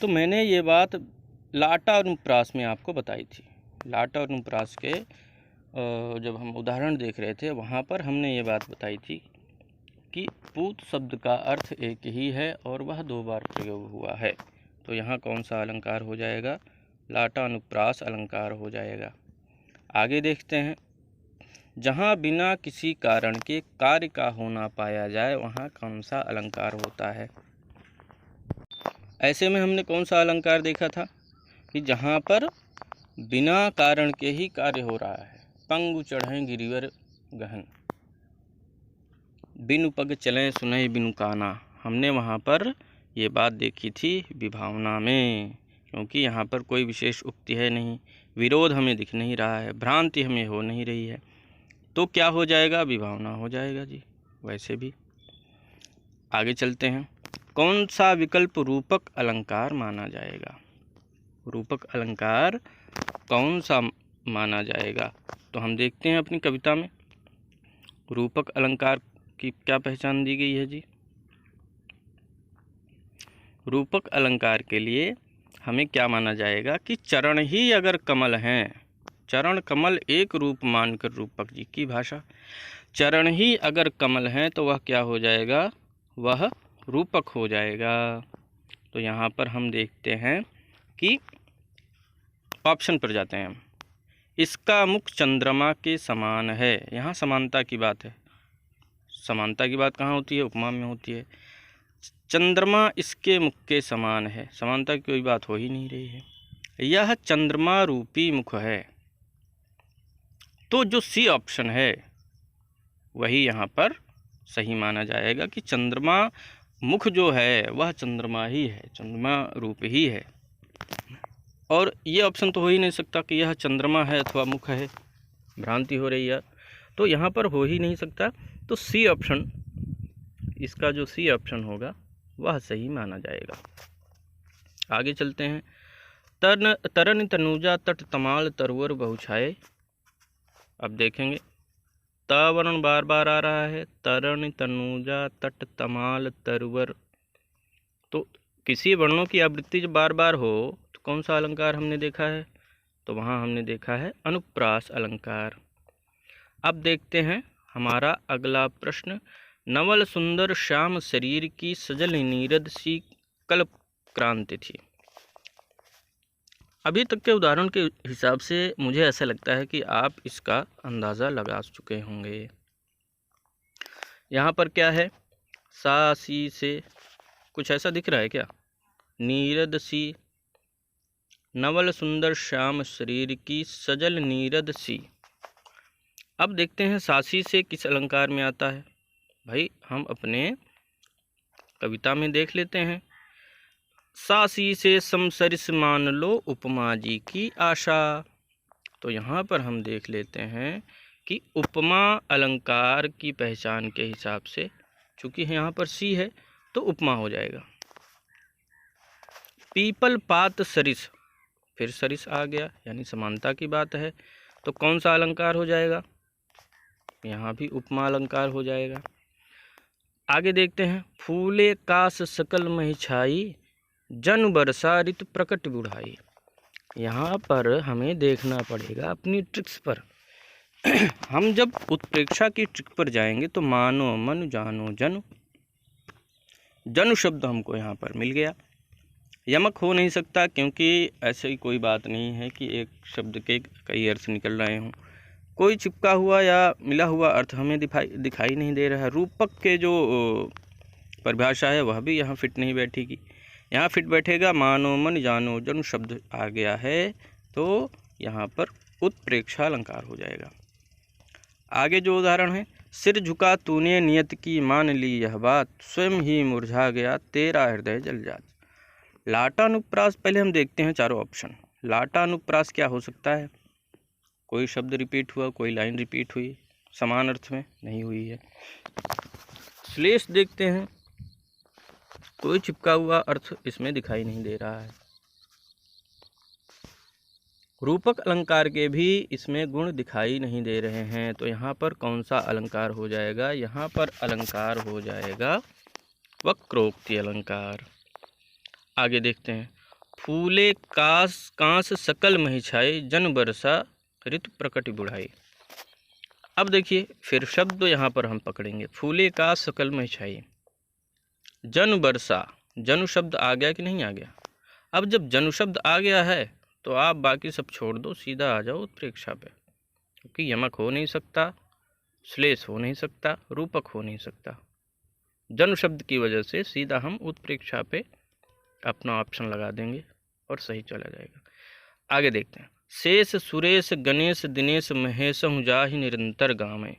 तो मैंने ये बात लाटा और अनुप्रास में आपको बताई थी। लाटा और अनुप्रास के जब हम उदाहरण देख रहे थे वहाँ पर हमने ये बात बताई थी कि पूत शब्द का अर्थ एक ही है और वह 2 बार प्रयोग हुआ है। तो यहाँ कौन सा अलंकार हो जाएगा? लाटा अनुप्रास अलंकार हो जाएगा। आगे देखते हैं, जहाँ बिना किसी कारण के कार्य का होना पाया जाए वहाँ कौन सा अलंकार होता है? ऐसे में हमने कौन सा अलंकार देखा था कि जहाँ पर बिना कारण के ही कार्य हो रहा है। पंगु चढ़ें गिरिवर गहन, बिनु पग चलें सुनहि बिनु काना। हमने वहाँ पर ये बात देखी थी विभावना में, क्योंकि यहाँ पर कोई विशेष उक्ति है नहीं, विरोध हमें दिख नहीं रहा है, भ्रांति हमें हो नहीं रही है, तो क्या हो जाएगा? विभावना हो जाएगा जी। वैसे भी आगे चलते हैं, कौन सा विकल्प रूपक अलंकार माना जाएगा? रूपक अलंकार कौन सा माना जाएगा? तो हम देखते हैं अपनी कविता में रूपक अलंकार की क्या पहचान दी गई है जी। रूपक अलंकार के लिए हमें क्या माना जाएगा कि चरण ही अगर कमल हैं, चरण कमल एक रूप मानकर रूपक जी की भाषा, चरण ही अगर कमल हैं तो वह क्या हो जाएगा? वह रूपक हो जाएगा। तो यहाँ पर हम देखते हैं कि ऑप्शन पर जाते हैं हम, इसका मुख चंद्रमा के समान है। यहाँ समानता की बात है। समानता की बात कहाँ होती है? उपमा में होती है। चंद्रमा इसके मुख के समान है, समानता की कोई बात हो ही नहीं रही है। यह चंद्रमा रूपी मुख है। तो जो सी ऑप्शन है वही यहाँ पर सही माना जाएगा कि चंद्रमा मुख जो है वह चंद्रमा ही है, चंद्रमा रूप ही है। और ये ऑप्शन तो हो ही नहीं सकता कि यह चंद्रमा है अथवा मुख है, भ्रांति हो रही है, तो यहाँ पर हो ही नहीं सकता। तो सी ऑप्शन, इसका जो सी ऑप्शन होगा वह सही माना जाएगा। आगे चलते हैं, तरन तनुजा तट तमाल तरवर बहुछाए। अब देखेंगे त वर्ण बार बार आ रहा है, तरन तनुजा तट तमाल तरवर। तो किसी वर्णों की आवृत्ति जब बार बार हो तो कौन सा अलंकार हमने देखा है? तो वहाँ हमने देखा है अनुप्रास अलंकार। अब देखते हैं हमारा अगला प्रश्न, नवल सुंदर श्याम शरीर की सजल नीरद सी कल्प क्रांति थी। अभी तक के उदाहरण के हिसाब से मुझे ऐसा लगता है कि आप इसका अंदाज़ा लगा चुके होंगे। यहाँ पर क्या है? सा सी से कुछ ऐसा दिख रहा है क्या? नीरद सी, नवल सुंदर श्याम शरीर की सजल नीरद सी। अब देखते हैं सासी से किस अलंकार में आता है। भाई हम अपने कविता में देख लेते हैं, सासी से समसरिस मान लो उपमा जी की आशा। तो यहाँ पर हम देख लेते हैं कि उपमा अलंकार की पहचान के हिसाब से, चूँकि यहाँ पर सी है तो उपमा हो जाएगा। पीपल पात सरिस, फिर सरिस आ गया, यानी समानता की बात है, तो कौन सा अलंकार हो जाएगा? यहाँ भी उपमा अलंकार हो जाएगा। आगे देखते हैं, फूले कास सकल मही छाई, जन बरसा ऋतु प्रकट बुढ़ाई। यहाँ पर हमें देखना पड़ेगा अपनी ट्रिक्स पर। हम जब उत्प्रेक्षा की ट्रिक पर जाएंगे तो मानो मन जानो जनु, जनु शब्द हमको यहाँ पर मिल गया। यमक हो नहीं सकता क्योंकि ऐसी कोई बात नहीं है कि एक शब्द के कई अर्थ निकल रहे हों। कोई चिपका हुआ या मिला हुआ अर्थ हमें दिखाई नहीं दे रहा है। रूपक के जो परिभाषा है वह भी यहाँ फिट नहीं बैठेगी। यहाँ फिट बैठेगा मानो मन जानो जनु शब्द आ गया है तो यहाँ पर उत्प्रेक्षा अलंकार हो जाएगा। आगे जो उदाहरण है, सिर झुका तूने नियत की मान ली यह बात, स्वयं ही मुरझा गया तेरा हृदय जल जात। लाटानुप्रास पहले हम देखते हैं चारों ऑप्शन। लाटानुप्रास क्या हो सकता है? कोई शब्द रिपीट हुआ, कोई लाइन रिपीट हुई, समान अर्थ में नहीं हुई है। श्लेष देखते हैं, कोई चिपका हुआ अर्थ इसमें दिखाई नहीं दे रहा है। रूपक अलंकार के भी इसमें गुण दिखाई नहीं दे रहे हैं। तो यहाँ पर कौन सा अलंकार हो जाएगा? यहाँ पर अलंकार हो जाएगा वक्रोक्ति अलंकार। आगे देखते हैं, फूले कांस सकल महिछाई, जन बरसा ऋतु प्रकट बुढ़ाई। अब देखिए फिर शब्द यहाँ पर हम पकड़ेंगे, फूले कांस सकल महिछाई, जन बरसा। जनु शब्द आ गया कि नहीं आ गया? अब जब जनु शब्द आ गया है तो आप बाकी सब छोड़ दो, सीधा आ जाओ उत्प्रेक्षा पे, क्योंकि यमक हो नहीं सकता, श्लेष हो नहीं सकता, रूपक हो नहीं सकता। जनु शब्द की वजह से सीधा हम उत्प्रेक्षा पे अपना ऑप्शन लगा देंगे और सही चला जाएगा। आगे देखते हैं, शेष सुरेश गणेश दिनेश महेश जाहि निरंतर गामे।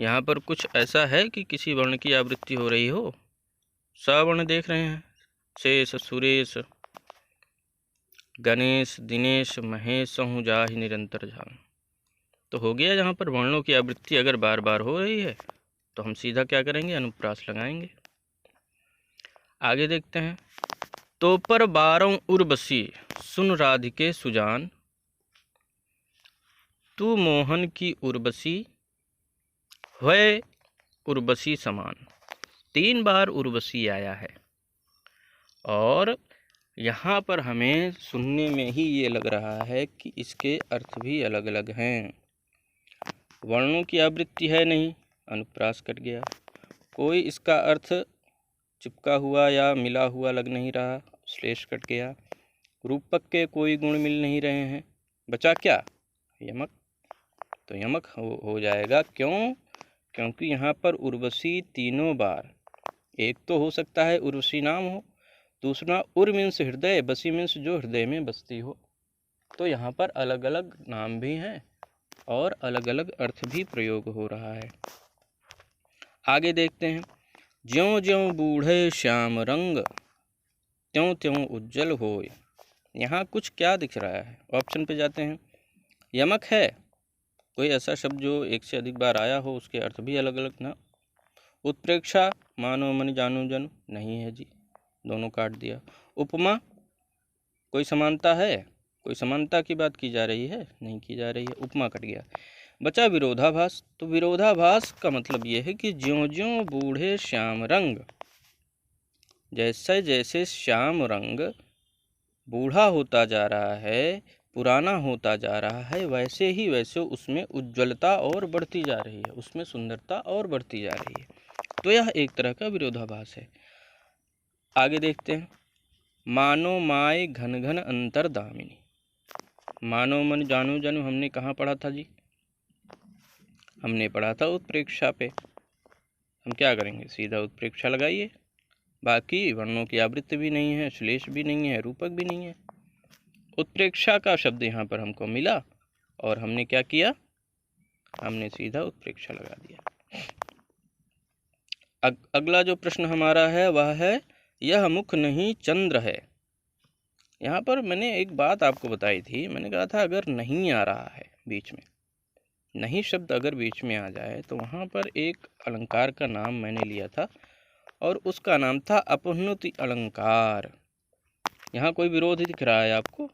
यहाँ पर कुछ ऐसा है कि किसी वर्ण की आवृत्ति हो रही हो। सवर्ण देख रहे हैं, शेष सुरेश गणेश दिनेश महेश जाहि निरंतर झाम, तो हो गया। यहाँ पर वर्णों की आवृत्ति अगर बार बार हो रही है तो हम सीधा क्या करेंगे? अनुप्रास लगाएंगे। आगे देखते हैं, तो पर बारों उर्वशी सुन राधिके सुजान, तू मोहन की उर्वशी है उर्वशी समान। 3 बार उर्वशी आया है और यहाँ पर हमें सुनने में ही ये लग रहा है कि इसके अर्थ भी अलग अलग हैं। वर्णों की आवृत्ति है नहीं, अनुप्रास कट गया। कोई इसका अर्थ चिपका हुआ या मिला हुआ लग नहीं रहा, श्लेष कट गया। रूपक के कोई गुण मिल नहीं रहे हैं, बचा क्या? यमक। तो यमक हो जाएगा। क्यों? क्योंकि यहाँ पर उर्वशी 3 बार, एक तो हो सकता है उर्वशी नाम हो, दूसरा उर मीन्स हृदय, बसी मीन्स जो हृदय में बसती हो। तो यहाँ पर अलग अलग नाम भी हैं और अलग अलग अर्थ भी प्रयोग हो रहा है। आगे देखते हैं, ज्यों ज्यों बूढ़े श्याम रंग, त्यों त्यों उज्जवल होय। यहाँ कुछ क्या दिख रहा है? ऑप्शन पे जाते हैं। यमक है, कोई ऐसा शब्द जो एक से अधिक बार आया हो, उसके अर्थ भी अलग अलग ना। उत्प्रेक्षा मानो मन जानो जन, नहीं है जी, दोनों काट दिया। उपमा, कोई समानता है? कोई समानता की बात की जा रही है? नहीं की जा रही है, उपमा कट गया। बचा विरोधाभास। तो विरोधाभास का मतलब ये है कि ज्यों ज्यों बूढ़े श्याम रंग, जैसे जैसे श्याम रंग बूढ़ा होता जा रहा है, पुराना होता जा रहा है, वैसे ही वैसे उसमें उज्ज्वलता और बढ़ती जा रही है, उसमें सुंदरता और बढ़ती जा रही है। तो यह एक तरह का विरोधाभास है। आगे देखते हैं, मानो माय घन घन अंतर दामिनी। मानो मन जानो जनु हमने कहाँ पढ़ा था जी? हमने पढ़ा था उत्प्रेक्षा पे। हम क्या करेंगे? सीधा उत्प्रेक्षा लगाइए। बाकी वर्णों की आवृत्ति भी नहीं है, श्लेष भी नहीं है, रूपक भी नहीं है। उत्प्रेक्षा का शब्द यहाँ पर हमको मिला और हमने क्या किया? हमने सीधा उत्प्रेक्षा लगा दिया। अगला जो प्रश्न हमारा है वह है, यह मुख नहीं चंद्र है। यहाँ पर मैंने एक बात आपको बताई थी, मैंने कहा था अगर नहीं आ रहा है बीच में, नहीं शब्द अगर बीच में आ जाए तो वहाँ पर एक अलंकार का नाम मैंने लिया था और उसका नाम था अपनुति अलंकार। यहाँ कोई विरोध दिख रहा है आपको?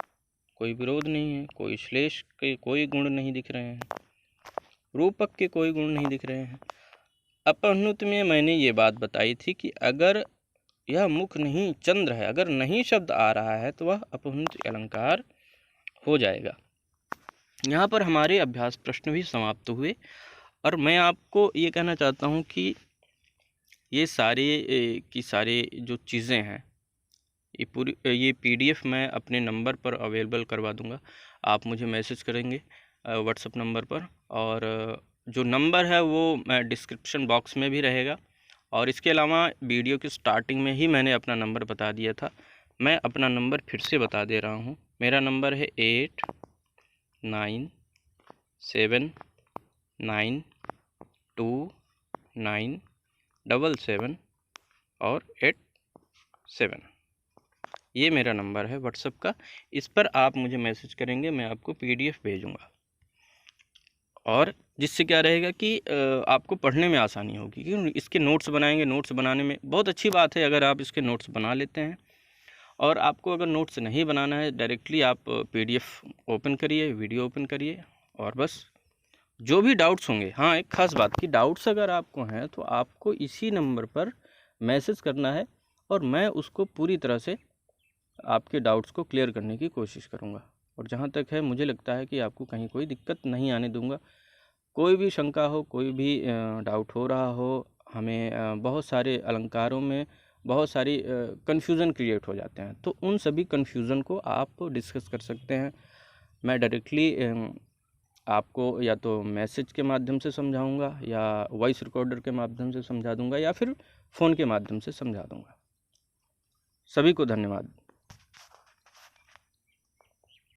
कोई विरोध नहीं है, कोई श्लेष के कोई गुण नहीं दिख रहे हैं, रूपक के कोई गुण नहीं दिख रहे हैं। अपनुत में मैंने ये बात बताई थी कि अगर यह मुख नहीं चंद्र है। अगर नहीं शब्द आ रहा है तो वह अपभ्रंश अलंकार हो जाएगा। यहाँ पर हमारे अभ्यास प्रश्न भी समाप्त हुए और मैं आपको ये कहना चाहता हूँ कि ये सारे की सारे जो चीज़ें हैं ये PDF मैं अपने नंबर पर अवेलेबल करवा दूँगा। आप मुझे मैसेज करेंगे व्हाट्सएप नंबर पर, और जो नंबर है वो मैं डिस्क्रिप्शन बॉक्स में भी रहेगा। और इसके अलावा वीडियो की स्टार्टिंग में ही मैंने अपना नंबर बता दिया था, मैं अपना नंबर फिर से बता दे रहा हूँ। मेरा नंबर है 89792977 और 87। ये मेरा नंबर है व्हाट्सएप का। इस पर आप मुझे मैसेज करेंगे, मैं आपको PDF भेजूँगा, और जिससे क्या रहेगा कि आपको पढ़ने में आसानी होगी, क्योंकि इसके नोट्स बनाएंगे। नोट्स बनाने में बहुत अच्छी बात है अगर आप इसके नोट्स बना लेते हैं। और आपको अगर नोट्स नहीं बनाना है, डायरेक्टली आप PDF ओपन करिए, वीडियो ओपन करिए, और बस जो भी डाउट्स होंगे, हाँ एक ख़ास बात कि डाउट्स अगर आपको हैं तो आपको इसी नंबर पर मैसेज करना है, और मैं उसको पूरी तरह से आपके डाउट्स को क्लियर करने की कोशिश करूँगा। और जहाँ तक है, मुझे लगता है कि आपको कहीं कोई दिक्कत नहीं आने दूँगा। कोई भी शंका हो, कोई भी डाउट हो रहा हो, हमें बहुत सारे अलंकारों में बहुत सारी कन्फ्यूज़न क्रिएट हो जाते हैं, तो उन सभी कन्फ्यूज़न को आप डिस्कस कर सकते हैं। मैं डायरेक्टली आपको या तो मैसेज के माध्यम से समझाऊंगा, या वॉइस रिकॉर्डर के माध्यम से समझा दूंगा, या फिर फ़ोन के माध्यम से समझा दूंगा। सभी को धन्यवाद।